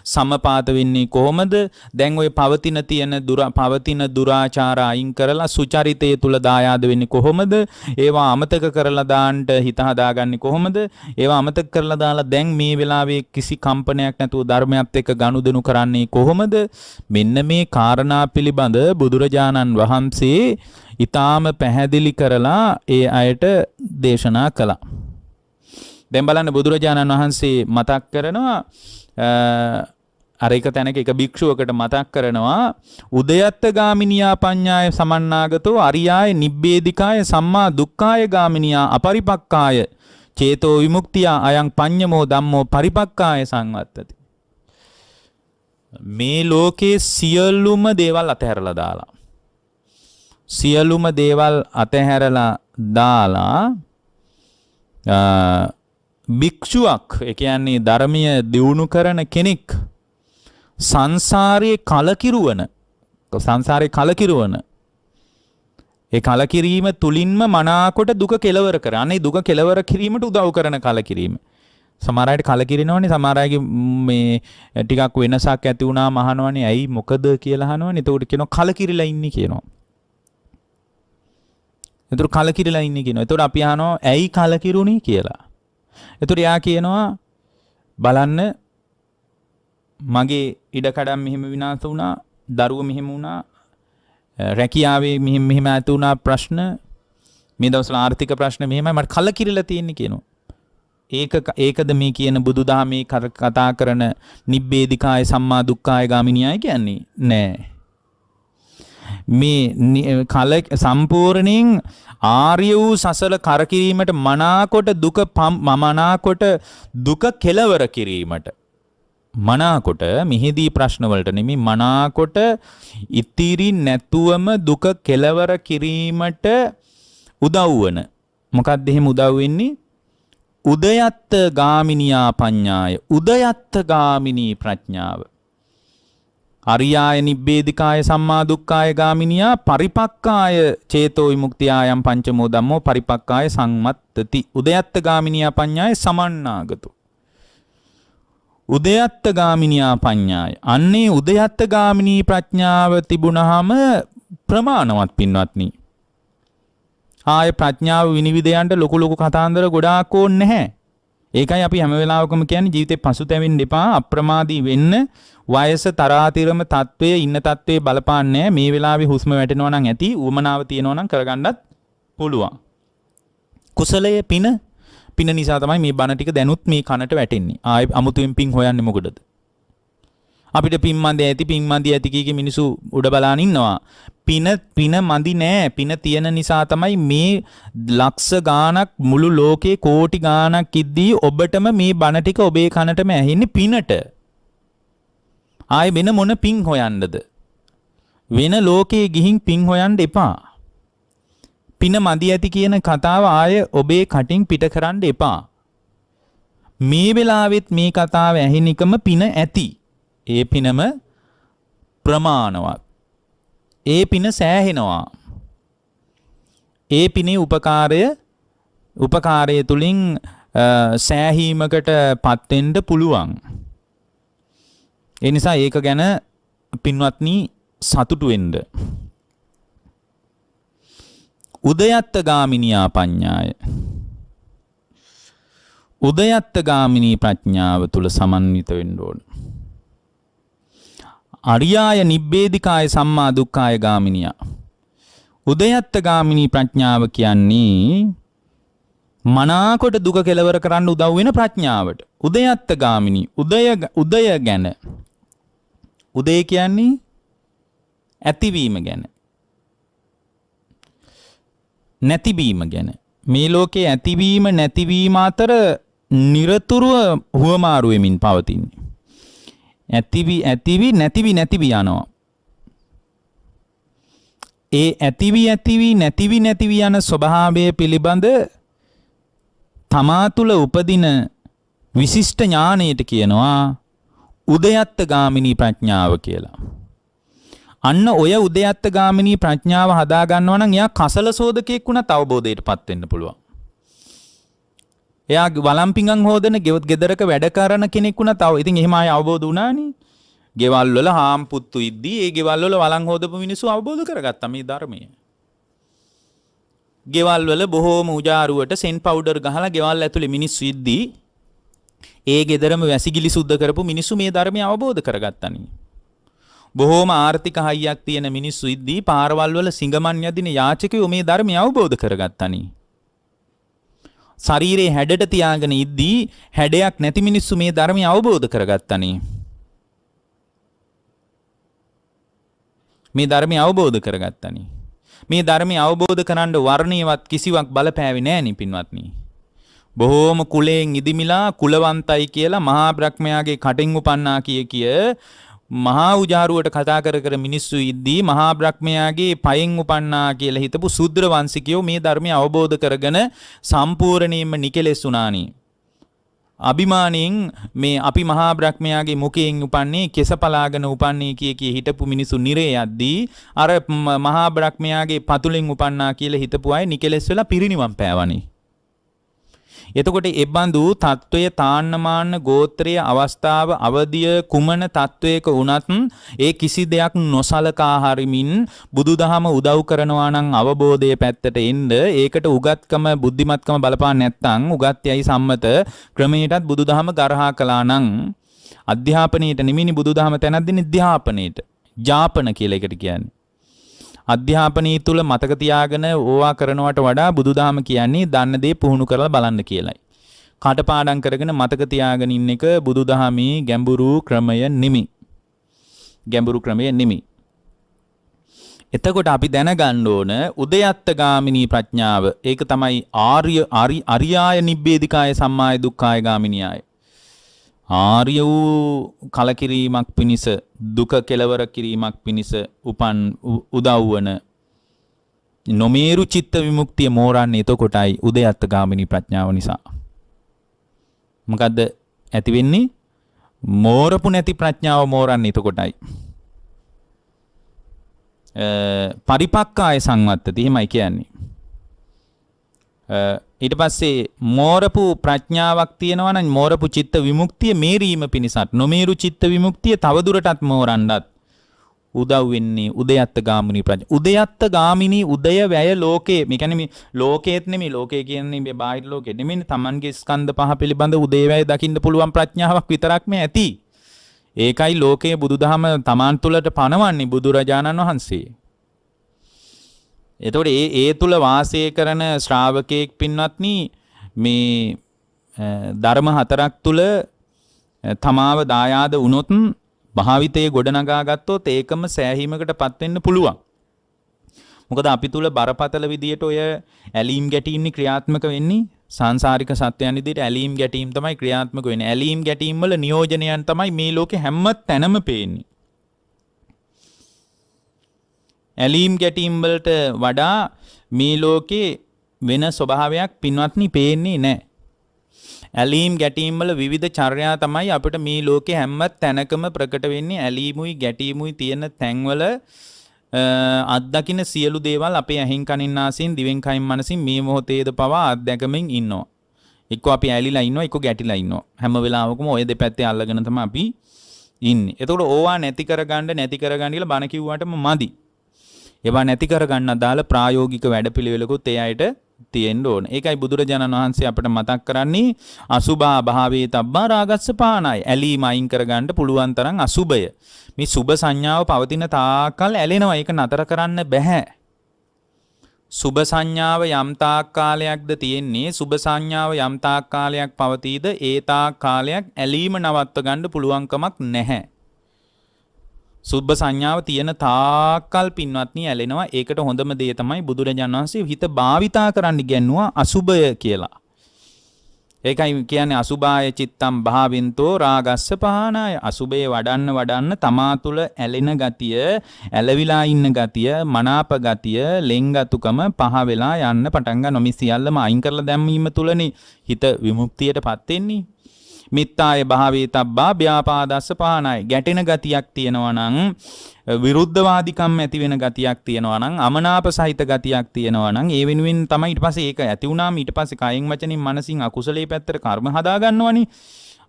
සමපාත වෙන්නේ කොහොමද, දැන් ওই පවතින දුරාචාර අයින් කරලා සුචරිතයේ තුල දායාද වෙන්නේ කොහොමද, ඒවා අමතක කරලා දාන්න හිත හදාගන්නේ කොහොමද, ඒවා අමතක කරලා දාලා දැන් මේ වෙලාවේ කිසි කම්පනයක් නැතුව ධර්මයත් එක්ක ගනුදෙනු කරන්නේ කොහොමද, මෙන්න මේ කාරණා පිළිබඳ බුදුරජාණන් වහන්සේ ඊටාම පැහැදිලි කරලා ඒ අයට දේශනා කළා. දැන් බලන්න බුදුරජාණන් වහන්සේ මතක් කරනවා අර එක තැනක එක භික්ෂුවකට මතක් කරනවා උදයත්ත ගාමිනියා පඤ්ඤාය සමන්නාගතෝ අරියාය නිබ්බේධිකාය සම්මා දුක්ඛාය ගාමිනියා අපරිපක්කාය චේතෝ විමුක්තිය අයං පඤ්ඤමෝ ධම්මෝ පරිපක්කාය සංවත්තති. මේ ලෝකේ සියලුම දේවල් අතහැරලා දාලා භික්ෂුවක් ඒ කියන්නේ ධර්මීය දියුණු කරන කෙනෙක් සංසාරයේ කලකිරුවන ඒ කලකිරීම තුලින්ම මනාකොට දුක කෙලවර කර. අනේ දුක කෙලවර කිරීමට උදව් කරන කලකිරීම. සමහර අයට කලකිරිනවනේ, සමහර අයගේ මේ ටිකක් වෙනසක් ඇති වුණාම අහනවනේ ඇයි මොකද කියලා අහනවනේ. එතකොට කියනවා කලකිරිලා ඉන්නේ කියනවා. එතකොට කලකිරිලා ඉන්නේ කියනවා. එතකොට අපි අහනවා ඇයි කලකිරුණේ කියලා. එතකොට එයා කියනවා බලන්න මගේ ඉඩකඩම් මෙහෙම විනාශ වුණා, දරුවෝ මෙහෙම වුණා, රැකියාවේ මෙහෙම ඇති වුණා ප්‍රශ්න, මේ දවස්වල ආර්ථික ප්‍රශ්න මෙහෙමයි මට කලකිරිලා තියෙන්නේ කියනවා. ඒකද මේ කියන බුදුදහමේ කතා කරන නිබ්බේධිකාය සම්මා දුක්ඛාය ගාමිනියයි කියන්නේ නෑ. මේ සම්පූර්ණයෙන් ආර්ය වූ සසල කරකිරීමට මනාකොට මනාකොට දුක කෙලවර කිරීමට මනාකොට මෙහිදී ප්‍රශ්න වලට නෙමෙයි මනාකොට ඉතිරි නැතුවම දුක කෙලවර කිරීමට උදව් වන මොකක්ද එහෙම උදව් වෙන්නේ උදයත්ත ගාමිනියා පඤ්ඤාය උදයත්ත ගාමිනී ප්‍රඥාව අරියාය නිබ්බේධිකාය සම්මා දුක්ඛාය ගාමිනියා පරිපක්කාය චේතෝ විමුක්තියායම් පංචමෝ ධම්මෝ පරිපක්කාය සංමත්තති උදයත්ත ගාමිනියා පඤ්ඤාය සමන්නාගතු උදයත්ත ගාමිනියා පඤ්ඤාය අන්නේ උදයත්ත ගාමිනී ප්‍රඥාව තිබුණාම ප්‍රමාණවත් පින්වත්නි ආය ප්‍රඥාව විනිවිදයන්ට ලොකු කතාන්දර ගොඩාක් ඕනේ නැහැ. ඒකයි අපි හැම වෙලාවකම කියන්නේ ජීවිතේ පසුතැවෙන්න එපා අප්‍රමාදී වෙන්න වයස තරාතිරම තත්වයේ ඉන්න තත්වයේ බලපාන්නේ මේ වෙලාවේ හුස්ම වැටෙනවා නම් ඇති උවමනාව තියෙනවා නම් කරගන්නත් පුළුවන්. කුසලයේ පින නිසා තමයි මේ බණ ටික දැනුත් මේ කනට වැටෙන්නේ. ආයෙ අමුතුවෙන් පින් හොයන්නේ මොකටද? අපිට පින් මන්දේ ඇති කීකේ මිනිස්සු උඩ බලාන ඉන්නවා. පින මදි නෑ. පින තියෙන නිසා තමයි මේ ලක්ෂ ගාණක් මුළු ලෝකේ කෝටි ගාණක් ඉද්දී ඔබටම මේ බණ ටික ඔබේ කනටම ඇහෙන්නේ පිනට. ආයෙ වෙන මොන පින් හොයන්නද? වෙන ලෝකේ ගිහින් පින් හොයන්න එපා. පින මදි ඇති කියන කතාව ආයෙ ඔබේ කටින් පිට කරන්න එපා. මේ වෙලාවෙත් මේ කතාව ඇහෙන එකම පින ඇති. ඒ පිනම ප්‍රමාණවත්. ඒ පින සෑහෙනවා. ඒ පිනේ උපකාරය තුලින් සෑහීමකට පත් වෙන්න පුළුවන්. ඒ නිසා ඒක ගැන පින්වත්නි සතුටු වෙන්න. උදයත්ත ගාමිනියා පඤ්ඤාය උදයත්ත ගාමිනී ප්‍රඥාව තුල සමන්විත වෙන්න ඕන. අරියාය නිබ්බේධිකාය සම්මා දුක්ඛාය ගාමිනියා උදයත්ත ගාමිනී ප්‍රඥාව කියන්නේ මනාකොට දුක කෙලවර කරන්න උදව් වෙන ප්‍රඥාවට. උදයත්ත ගාමිනී උදය ගැන උදය කියන්නේ ඇතිවීම ගැන නැතිවීම ගැන මේ ලෝකයේ ඇතිවීම නැතිවීම අතර নিরතුරුව හුවමාරු වෙමින් පවතින්නේ. ඇතිවි නැතිවි යනවා. ඒ ඇතිවි නැතිවි යන ස්වභාවය පිළිබඳ තමා තුළ උපදින විශිෂ්ට ඥානයට කියනවා උදයත්ත ගාමිනී ප්‍රඥාව කියලා. අන්න ඔය උදයත්ත ගාමිනී ප්‍රඥාව හදා ගන්නවා නම් එයා කසල සෝදකෙක් වුණත් අවබෝධයටපත් වෙන්න පුළුවන්. එයා වළම්පිඟන් හොදන ගෙදරක වැඩ කරන කෙනෙක් වුණත් ඉතින් එහෙම ආය අවබෝධ වුණානේ. ගෙවල් වල හාම් පුත්තු ඉද්දී ඒ ගෙවල් වල වළං හොදපු මිනිස්සු අවබෝධ කරගත්තා මේ ධර්මය. ගෙවල් වල බොහෝම උජාරුවට සෙන් පවුඩර් ගහලා ගෙවල් ඇතුලේ මිනිස්සු ඉද්දී ඒ ගෙදරම වැසිකිලි සුද්ධ කරපු මිනිස්සු මේ ධර්මය අවබෝධ කරගත්තානේ. බොහෝම ආර්ථික හයියක් තියෙන මිනිස්සු ඉද්දී පාරවල් වල සිඟමන් යදින යාචකයෝ මේ ධර්මය අවබෝධ කරගත්තානේ. ශරීරේ හැඩට තියාගෙන ඉද්දී හැඩයක් නැති මිනිස්සු මේ ධර්මය අවබෝධ කරගත්තානේ. මේ ධර්මය අවබෝධ කරගත්තානේ. මේ ධර්මය අවබෝධ කරන්න වර්ණීයවත් කිසිවක් බලපෑවේ නෑනේ පින්වත්නි. බොහෝම කුලයෙන් ඉදිමිලා කුලවන්තයි කියලා මහා බ්‍රහ්මයාගේ කටින් උපන්නා කිය මහා උජාරුවට කතා කර මිනිස්සු ඉද්දී මහා බ්‍රහ්මයාගේ පයෙන් උපන්නා කියලා හිතපු ශුද්‍ර වංශිකයෝ මේ ධර්මය අවබෝධ කරගෙන සම්පූර්ණයෙන්ම නිකලෙස් වුණානි. අභිමාණයෙන් මේ අපි මහා බ්‍රහ්මයාගේ මුඛයෙන් උපන්නේ කෙසපලාගෙන උපන්නේ කිය හිටපු මිනිස්සු නිරේ යද්දී අර මහා බ්‍රහ්මයාගේ පතුලෙන් උපන්නා කියලා හිතපු අය නිකලෙස් වෙලා පිරිනිවන් පෑවනි. එතකොට එබඳු තත්වය තාන්නමාන්න ගෝත්‍රයේ අවස්ථාව අවදිය කුමන තත්වයක වුණත් ඒ කිසි දෙයක් නොසලකා හරිමින් බුදුදහම උදව් කරනවා නම් අවබෝධයේ පැත්තට එන්න ඒකට උගත්කම බුද්ධිමත්කම බලපාන්න නැත්නම් උගත්යයි සම්මත ක්‍රමයටත් බුදුදහම ගරහා කළා නම් අධ්‍යාපනයේට නෙමිනි බුදුදහම තැනක් දෙන්නේ ධ්‍යාපනයේට ජාපන කියලා එකට කියන්නේ අධ්‍යාපනයේ තුල මතක තියාගෙන ඕවා කරනවට වඩා බුදුදහම කියන්නේ දන්න දේ පුහුණු කරලා බලන්න කියලයි. කටපාඩම් කරගෙන මතක තියාගෙන ඉන්න එක බුදුදහමේ ගැඹුරු ක්‍රමය නෙමෙයි. ගැඹුරු ක්‍රමය නෙමෙයි. එතකොට අපි දැනගන්න ඕන උදයත්තගාමිනී ප්‍රඥාව. ඒක තමයි අරියාය නිබ්බේධිකාය සම්මාය දුක්ඛාය ගාමිනියයි. ආර්ය වූ කලකිරීමක් පිණිස දුක කෙලවර කිරීමක් පිණිස උපන් උදව්වන නොමේරු චිත්ත විමුක්තිය මෝරන්නේ එතකොටයි උදයත්තගාමිනී ප්‍රඥාව නිසා. මොකද්ද ඇති වෙන්නේ? මෝරපු නැති ප්‍රඥාව මෝරන්නේ එතකොටයි. පරිපක්කාය සංවත්තති එහෙමයි කියන්නේ. ඊට පස්සේ මෝරපු ප්‍රඥාවක් තියෙනවා නම් මෝරපු චිත්ත විමුක්තිය මේරීම පිණිසත් නොමේරු චිත්ත විමුක්තිය තවදුරටත් මෝරන්නත් උදව් වෙන්නේ උදයත්තගාමිනී ප්‍රඥා. උදයත්තගාමිනී උදය වැය ලෝකේ. මේ කියන්නේ මේ ලෝකේත් නෙමෙයි. ලෝකේ කියන්නේ මේ බාහිර ලෝකෙ නෙමෙයි. Tamanගේ ස්කන්ධ පහ පිළිබඳ උදේ වැය දකින්න පුළුවන් ප්‍රඥාවක් විතරක් මේ ඇති. ඒකයි ලෝකයේ බුදුදහම Taman තුලට පනවන්නේ බුදුරජාණන් වහන්සේ. එතකොට ඒ තුල වාසය කරන ශ්‍රාවකෙක් පින්වත්නි මේ ධර්ම හතරක් තුල තමාව දායාද වුණොත් භාවිතයේ ගොඩනගා ගත්තොත් ඒකම සෑහීමකටපත් වෙන්න පුළුවන්. මොකද අපි තුල බරපතල විදියට ඔය ඇලීම් ගැටීම් ක්‍රියාත්මක වෙන්නේ සංසාරික සත්‍යයන් විදියට ඇලීම් ගැටීම් තමයි ක්‍රියාත්මක වෙන්නේ. ඇලීම් ගැටීම් වල නියෝජනයන් තමයි මේ ලෝකේ හැම තැනම පේන්නේ. ඇලීම් ගැටීම් වලට වඩා මේ ලෝකේ වෙන ස්වභාවයක් පින්වත්නි පේන්නේ නැහැ. ඇලීම් ගැටීම් වල විවිධ චර්යා තමයි අපිට මේ ලෝකේ හැම තැනකම ප්‍රකට වෙන්නේ. ඇලීමුයි ගැටීමුයි තියෙන තැන්වල අත්දකින්න සියලු දේවල් අපේ ඇහින් කනින් නාසයෙන් දිවෙන් කයින් මනසින් මේ මොහොතේද පවා අත්දැකමින් ඉන්නවා. එක්ක අපි ඇලිලා ඉන්නවා, එක්ක ගැටිලා ඉන්නවා. හැම වෙලාවකම ඔය දෙපැත්තේ අල්ලගෙන තමයි අපි ඉන්නේ. එතකොට ඕවා නැති කරගන්න කියලා බණ කිව්වටම මදි. ඒවා නැති කරගන්න අදාළ ප්‍රායෝගික වැඩපිළිවෙලකුත් ඒ අයට තියෙන්න ඕන. ඒකයි බුදුරජාණන් වහන්සේ අපිට මතක් කරන්නේ අසුභා භාවේ තබ්බා රාගස්ස පානයි. ඇලීම අයින් කරගන්න පුළුවන් තරම් අසුභය. මේ සුභ සංඥාව පවතින තාක්කල් ඇලෙනවා. ඒක නතර කරන්න බෑ. සුභ සංඥාව යම් තාක් කාලයක්ද තියෙන්නේ, සුභ සංඥාව යම් තාක් කාලයක් පවතීද ඒ තාක් කාලයක් ඇලීම නවත්ව ගන්න පුළුවන්කමක් නැහැ. සුභ සංඥාව තියෙන තාක්කල් පින්වත්නි ඇලෙනවා. ඒකට හොඳම දේ තමයි බුදුරජාණන් වහන්සේ හිත භාවිතා කරන්න ඉගැන්නුවා අසුභය කියලා. ඒකයි කියන්නේ අසුභාය චිත්තම් භාවින්තෝ රාගස්ස පහනාය. අසුභය වඩන්න තමා තුළ ඇලෙන ගතිය, ඇලවිලා ඉන්න ගතිය, මනාප ගතිය, ලෙන්ගතුකම පහ වෙලා යන්න පටන් ගන්නවා. මේ සියල්ලම අයින් කරලා දැම්වීම තුළනේ හිත විමුක්තියටපත් වෙන්නේ. මිත්තාය භාවේ තබ්බා ව්‍යාපාදස්ස පහනාය. ගැටෙන ගතියක් තියෙනවා නම්, විරුද්ධවාදිකම් ඇති වෙන ගතියක් තියෙනවා නම්, අමනාප සහිත ගතියක් තියෙනවා නම් ඒ වෙනුවෙන් තමයි ඊට පස්සේ ඒක ඇති වුණාම ඊට පස්සේ කයෙන් වචනින් මනසින් අකුසලයේ පැත්තට කර්ම හදා ගන්නවනේ.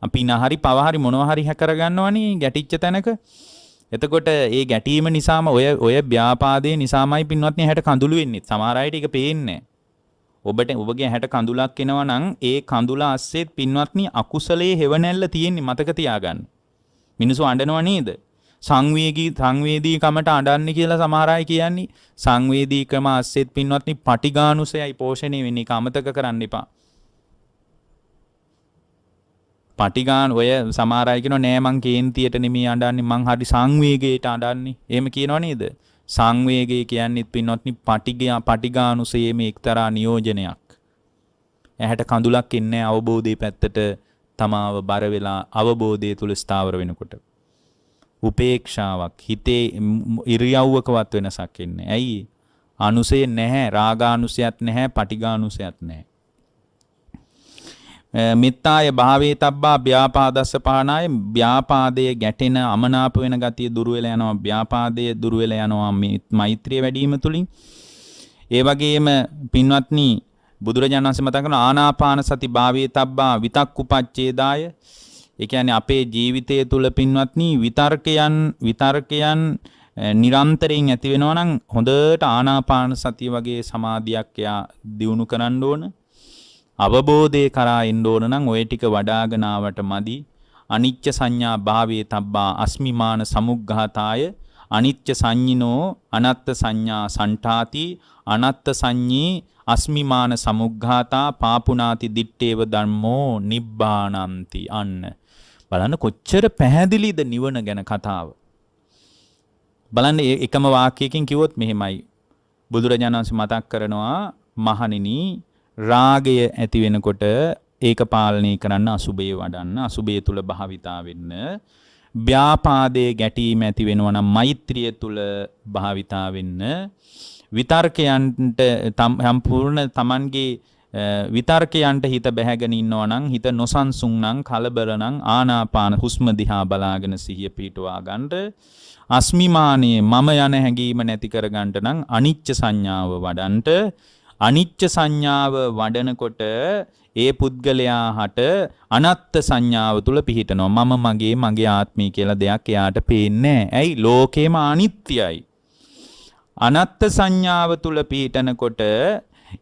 අපි නහරි පවහරි මොනවා හරි හැකර ගන්නවනේ ගැටිච්ච තැනක. එතකොට ඒ ගැටීම නිසාම ඔය ව්‍යාපාදයේ නිසාමයි පින්වත්නි හැට කඳුළු වෙන්නේ. සමහර අයට ඒක පේන්නේ නැහැ. ඔබගේ හැට කඳුලක් එනවා නම් ඒ කඳුල අස්සෙත් පින්වත්නි අකුසලයේ හෙවණැල්ල තියෙන්නේ මතක තියාගන්න. මිනිස්සු අඬනවා නේද? සංවේදීකමට අඬන්නේ කියලා සමහර අය කියන්නේ. සංවේදීකම අස්සෙත් පින්වත්නි පටිඝානුසයයි පෝෂණය වෙන්නේ. ඒක අමතක කරන්න එපා. පටිඝාන ඔය සමහර අය කියනවා නෑ මං කේන්තියට නෙමෙයි අඬන්නේ, මං හරි සංවේගයට අඬන්නේ. එහෙම කියනව නේද? සංවේගය කියන්නේත් පින්වත්නි පටිඝානුසයේ මේ එක්තරා නියෝජනයක්. ඇහැට කඳුලක් එන්නේ අවබෝධයේ පැත්තට තමාව බර වෙලා අවබෝධය තුල ස්ථාවර වෙනකොට. උපේක්ෂාවක් හිතේ ඉරියව්වකවත් වෙනසක් එන්නේ. ඇයි? අනුසය නැහැ, රාගානුසයත් නැහැ, පටිඝානුසයත් නැහැ. මිත්තාය භාවේ තබ්බා ව්‍යාපාදස්ස පහනාය. ව්‍යාපාදයේ ගැටෙන අමනාප වෙන ගතිය දුර වෙලා යනවා. ව්‍යාපාදයේ දුර වෙලා යනවා මෛත්‍රිය වැඩි වීම තුලින්. ඒ වගේම පින්වත්නි බුදුරජාණන් වහන්සේ මතක් කරන ආනාපාන සති භාවේ තබ්බා විතක්කුපච්ඡේදාය. ඒ කියන්නේ අපේ ජීවිතය තුල පින්වත්නි විතර්කයන් නිරන්තරයෙන් ඇති වෙනවා නම් හොඳට ආනාපාන සතිය වගේ සමාධියක් යා දියුණු කරන්න ඕන. අවබෝධය කරා එන්න ඕන නම් ඔය ටික වඩාගෙන ආවට මදි. අනිච්ච සංඥා භාවේ තබ්බා අස්මිමාන සමුග්ඝාතාය. අනිච්ච සංඤිනෝ අනත්ත් සංඥා සණ්ඨාති අනත්ත් සංඤී අස්මිමාන සමුග්ඝාතා පාපුනාති දිත්තේව ධම්මෝ නිබ්බානಂತಿ අන්න බලන්න කොච්චර පැහැදිලිද නිවන ගැන කතාව. බලන්න එකම වාක්‍යයකින් කිව්වොත් මෙහෙමයි. බුදුරජාණන් වහන්සේ මතක් කරනවා මහණෙනි රාගය ඇති වෙනකොට ඒක පාලනය කරන්න අසුබය වඩන්න අසුබය තුල භාවිතා වෙන්න. ව්‍යාපාදයේ ගැටීම ඇති වෙනවා නම් මෛත්‍රිය තුල භාවිතා වෙන්න. විතර්කයන්ට සම්පූර්ණ Tamanගේ විතර්කයන්ට හිත බැහැගෙන ඉන්නවා නම් හිත නොසන්සුන් නම් කලබල නම් ආනාපාන හුස්ම දිහා බලාගෙන සිහිය පිටවා ගන්නට අස්මිමානයේ මම යන හැඟීම නැති කර ගන්නට නම් අනිච්ච සංඥාව වඩන්ට අනිච්ච සංඥාව වඩනකොට ඒ පුද්ගලයා හට අනත්ත් සංඥාව තුල පිහිටනවා මම මගේ ආත්මය කියලා දෙයක් එයාට පේන්නේ නැහැ. ඇයි? ලෝකේම අනිත්‍යයි. අනත්ත් සංඥාව තුල පිහිටනකොට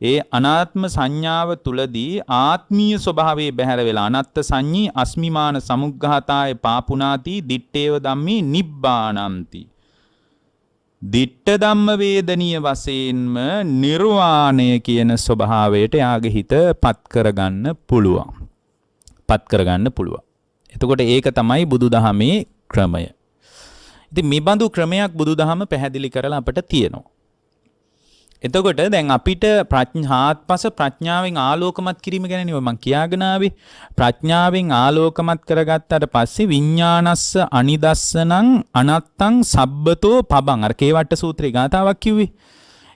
ඒ අනාත්ම සංඥාව තුලදී ආත්මීය ස්වභාවයේ බැහැර වෙලා අනත්ත් සංඤී අස්මිමාන සමුග්ඝාතාය පාපුනාති දිත්තේව ධම්මේ නිබ්බානಂತಿ දිට්ඨ ධම්ම වේදනීය වශයෙන්ම නිර්වාණය කියන ස්වභාවයට යාගේ හිත පත් කරගන්න පුළුවන්. එතකොට ඒක තමයි බුදුදහමේ ක්‍රමය. ඉතින් මේ බඳු ක්‍රමයක් බුදුදහම පැහැදිලි කරලා අපිට තියෙනවා. එතකොට දැන් අපිට ප්‍රඥාත්පස ප්‍රඥාවෙන් ආලෝකමත් කිරීම ගැන නේ මම කියාගෙන ආවේ. ප්‍රඥාවෙන් ආලෝකමත් කරගත්තාට පස්සේ විඥානස්ස අනිදස්සනං අනත්තං සබ්බතෝ පබං අර කේවට්ට සූත්‍රයේ ගාතාවක් කිව්වේ.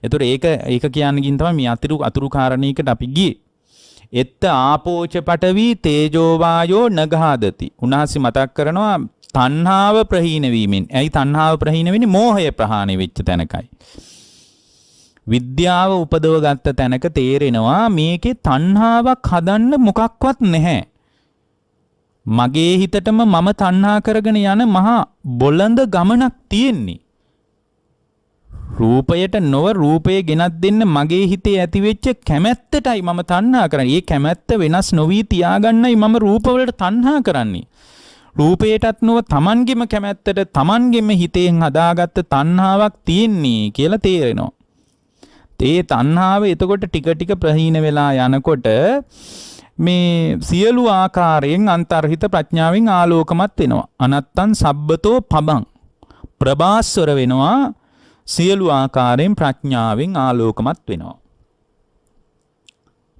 එතකොට ඒක කියන්න ගින් තමයි මේ අතුරු කාරණයකට අපි ගියේ. එත්ත ආපෝච පඨවි තේජෝ වායෝ නගහදති. උන්වහන්සේ මතක් කරනවා තණ්හාව ප්‍රහීන වීමෙන්. ඇයි තණ්හාව ප්‍රහීන වෙන්නේ? මෝහය ප්‍රහාණය වෙච්ච තැනකයි. විද්‍යාව උපදව ගත්ත තැනක තේරෙනවා මේකේ තණ්හාවක් හදන්න මොකක්වත් නැහැ. මගේ හිතටම මම තණ්හා කරගෙන යන මහා බොළඳ ගමනක් තියෙන්නේ. රූපයට නොව රූපය ගෙනත් දෙන්න මගේ හිතේ ඇතිවෙච්ච කැමැත්තටයි මම තණ්හා කරන්නේ. ඒ කැමැත්ත වෙනස් නොවී තියාගන්නයි මම රූපවලට තණ්හා කරන්නේ. රූපයටත් නොව Tamanගෙම කැමැත්තට Tamanගෙම හිතෙන් හදාගත්ත තණ්හාවක් තියෙන්නේ කියලා තේරෙනවා. ඒ තණ්හාව එතකොට ටික ටික ප්‍රහීන වෙලා යනකොට මේ සියලු ආකාරයෙන් අන්තර්හිත ප්‍රඥාවෙන් ආලෝකමත් වෙනවා. අනත්තං සබ්බතෝ පබං ප්‍රභාස්වර වෙනවා. සියලු ආකාරයෙන් ප්‍රඥාවෙන් ආලෝකමත් වෙනවා.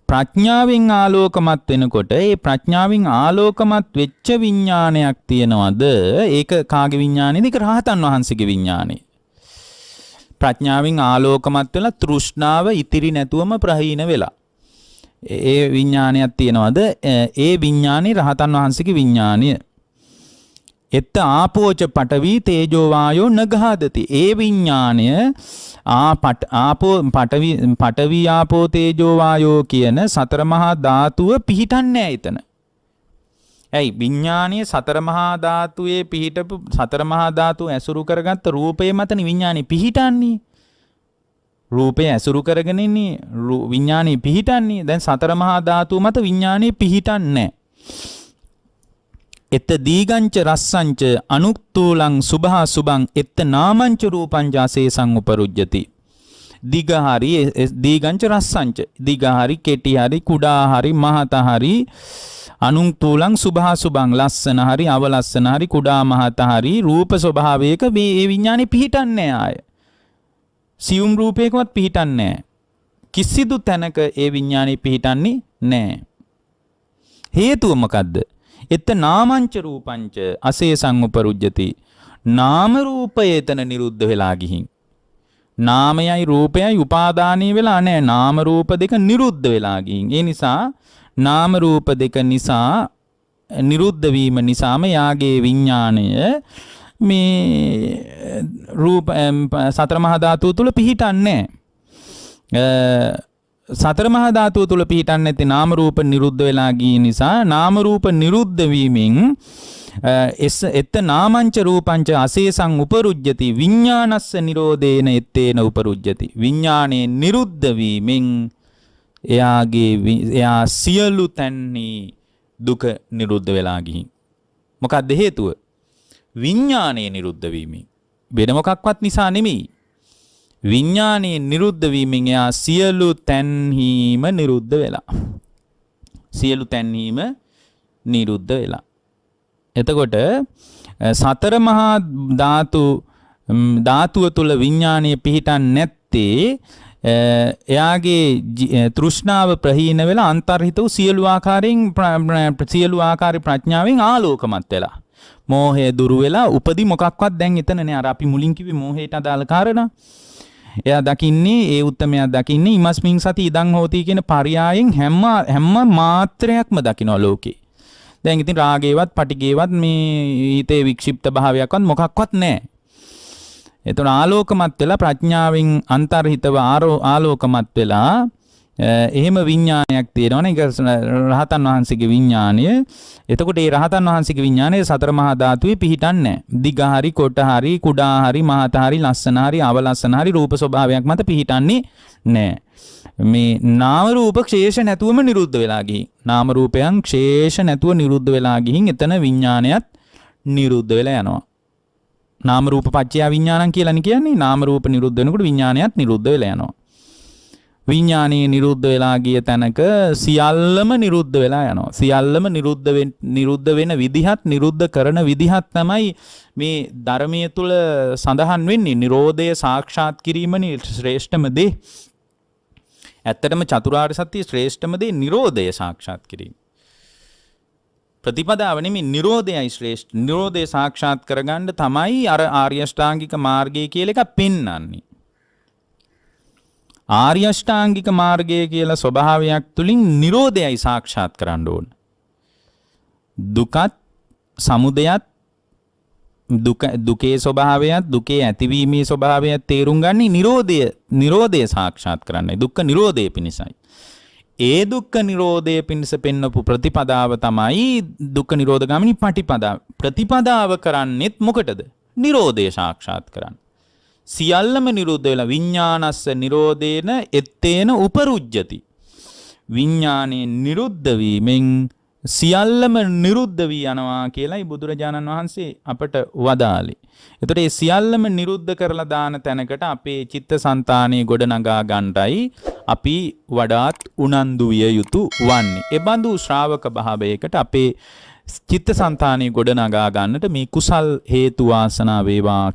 ප්‍රඥාවෙන් ආලෝකමත් වෙනකොට ඒ ප්‍රඥාවෙන් ආලෝකමත් වෙච්ච විඥානයක් තියනවද? ඒක කාගේ විඥානේද? ඒක රහතන් වහන්සේගේ විඥානේ. ප්‍රඥාවෙන් ආලෝකමත් වෙලා තෘෂ්ණාව ඉතිරි නැතුවම ප්‍රහීන වෙලා. ඒ විඥානයක් තියනවද? ඒ විඥානේ රහතන් වහන්සේගේ විඥානය. එත්ත ආපෝච පඨවි තේජෝ වායෝ නගහදති. ඒ විඥානය පඨවි ආපෝ තේජෝ වායෝ කියන සතර මහා ධාතුව පිහිටන්නේ නැහැ එතන. ඇයි? විඥානීය සතර මහා ධාතුවේ පිහිටපු සතර මහා ධාතු ඇසුරු කරගත්ත රූපේ මතනේ විඥානේ පිහිටන්නේ. රූපය ඇසුරු කරගෙන ඉන්නේ විඥානේ පිහිටන්නේ. දැන් සතර මහා ධාතු මත විඥානේ පිහිටන්නේ. එත්ත දීගංච රස්සංච අනුක්තූලං සුභා සුභං එත්ත නාමංච රූපං ජාසේසං උපරුජ්ජති. දිග හරි දීගංච රස්සංච දිග හරි කෙටි හරි කුඩා හරි මහත හරි අනුක්තූලං සුභා සුභං ලස්සන හරි අවලස්සන හරි කුඩා මහත හරි රූප ස්වභාවයක මේ විඥානේ පිහිටන්නේ ආය. සියුම් රූපයකවත් පිහිටන්නේ නැහැ. කිසිදු තැනක ඒ විඥානේ පිහිටන්නේ නැහැ. හේතුව මොකද්ද? එත්ත නාමංච රූපංච අසේසං උපරුජ්ජති. නාම රූපය එතන නිරුද්ධ වෙලා ගිහින්. නාමයයි රූපයයි උපාදානීය වෙලා නැහැ. නාම රූප දෙක නිරුද්ධ වෙලා ගිහින්. ඒ නිසා නාම රූප දෙක නිසා නිරුද්ධ වීම නිසාම යාගේ විඥාණය මේ රූප සතර මහා ධාතුව තුල පිහිටන්නේ නැහැ. සතර මහා ධාතුව තුල පිහිටන්නේ නැති නාම රූප නිරුද්ධ වෙලා ගිය නිසා නාම රූප නිරුද්ධ වීමෙන් එත්ත නාමංච රූපංච අසේසං උපරුජ්ජති විඥානස්ස නිරෝධේන එත්තේන උපරුජ්ජති. විඥානේ නිරුද්ධ වීමෙන් එයා සියලු තැන්හි දුක නිරුද්ධ වෙලා ගිහින්. මොකක්ද හේතුව? විඥානේ නිරුද්ධ වීමෙන්. වෙන මොකක්වත් නිසා නෙමෙයි. විඥානයේ නිරුද්ධ වීමෙන් එයා සියලු තැන්හිම නිරුද්ධ වෙලා. සියලු තැන්හිම නිරුද්ධ වෙලා. එතකොට සතර මහා ධාතුව තුල විඥානය පිහිටන්නේ නැත්තේ එයාගේ තෘෂ්ණාව ප්‍රහීන වෙලා අන්තර්හිත වූ සියලු ආකාරයේ ප්‍රඥාවෙන් ආලෝකමත් වෙලා. මෝහය දුරු වෙලා උපදි මොකක්වත් දැන් එතන නෑ. අර අපි මුලින් කිව්වේ මෝහයට අදාළ කාරණා. එයා දකින්නේ ඒ උත්තමයා දකින්නේ ඉමස්මින් සති ඉදං හෝති කියන පරයයන් හැම මාත්‍රයක්ම දකිනවා ලෝකේ. දැන් ඉතින් රාගේවත් පටිගේවත් මේ හිතේ වික්ෂිප්ත භාවයක්වත් මොකක්වත් නැහැ. එතන ආලෝකමත් වෙලා ප්‍රඥාවෙන් අන්තර්හිතව ආලෝකමත් වෙලා එහෙම විඥානයක් තියෙනවනේ. ඒක රහතන් වහන්සේගේ විඥානය. එතකොට මේ රහතන් වහන්සේගේ විඥානය සතර මහා ධාතුවේ පිහිටන්නේ නැහැ. දිග හරි කොට හරි කුඩා හරි මහත හරි ලස්සන හරි අවලස්සන හරි රූප ස්වභාවයක් මත පිහිටන්නේ නැහැ. මේ නාම රූප ක්ෂේෂ නැතුවම නිරුද්ධ වෙලා ගිහින් නාම රූපයන් ක්ෂේෂ නැතුව නිරුද්ධ වෙලා ගිහින් එතන විඥානයත් නිරුද්ධ වෙලා යනවා. නාම රූප පත්‍ය විඥානං කියලානේ කියන්නේ. නාම රූප නිරුද්ධ වෙනකොට විඥානයත් නිරුද්ධ වෙලා යනවා. විඥානීය නිරුද්ධ වෙලා ගිය තැනක සියල්ලම නිරුද්ධ වෙලා යනවා. සියල්ලම නිරුද්ධ වෙන විදිහත් නිරුද්ධ කරන විදිහත් තමයි මේ ධර්මයේ තුල සඳහන් වෙන්නේ. නිරෝධය සාක්ෂාත් කිරීමනේ ශ්‍රේෂ්ඨම දේ. ඇත්තටම චතුරාර්ය සත්‍ය ශ්‍රේෂ්ඨම දේ නිරෝධය සාක්ෂාත් කිරීම. ප්‍රතිපදාව නෙමෙයි නිරෝධයයි ශ්‍රේෂ්ඨ. නිරෝධය සාක්ෂාත් කරගන්න තමයි අර ආර්ය අෂ්ටාංගික මාර්ගය කියලා එකක් පෙන්වන්නේ. ආර්ය අෂ්ටාංගික මාර්ගය කියලා ස්වභාවයක් තුලින් නිරෝධයයි සාක්ෂාත් කරන්න ඕන. දුකත් සමුදයත් දුකේ ස්වභාවයත් දුකේ ඇතිවීමේ ස්වභාවයත් තේරුම් ගන්නේ නිරෝධය සාක්ෂාත් කරන්නයි. දුක්ඛ නිරෝධය පිණිසයි. ඒ දුක්ඛ නිරෝධය පිණිස පෙන්වපු ප්‍රතිපදාව තමයි දුක්ඛ නිරෝධ ගාමිනී පටිපදාව. ප්‍රතිපදාව කරන්නේත් මොකටද? නිරෝධය සාක්ෂාත් කරන්න. සියල්ලම නිරුද්ධ වෙලා විඥානස්ස නිරෝධේන එත්තේන උපරුජ්ජති. විඥානේ නිරුද්ධ වීමෙන් සියල්ලම නිරුද්ධ වී යනවා කියලායි බුදුරජාණන් වහන්සේ අපට වදාළේ. එතකොට මේ සියල්ලම නිරුද්ධ කරලා දාන තැනකට අපේ චිත්තසංතානෙ ගොඩනගා ගන්නයි අපි වඩාත් උනන්දු විය යුතු වන්නේ. ඒ බඳු ශ්‍රාවක භාවයකට අපේ චිත්තසංතානෙ ගොඩනගා ගන්නට මේ කුසල් හේතු වාසනා වේවා.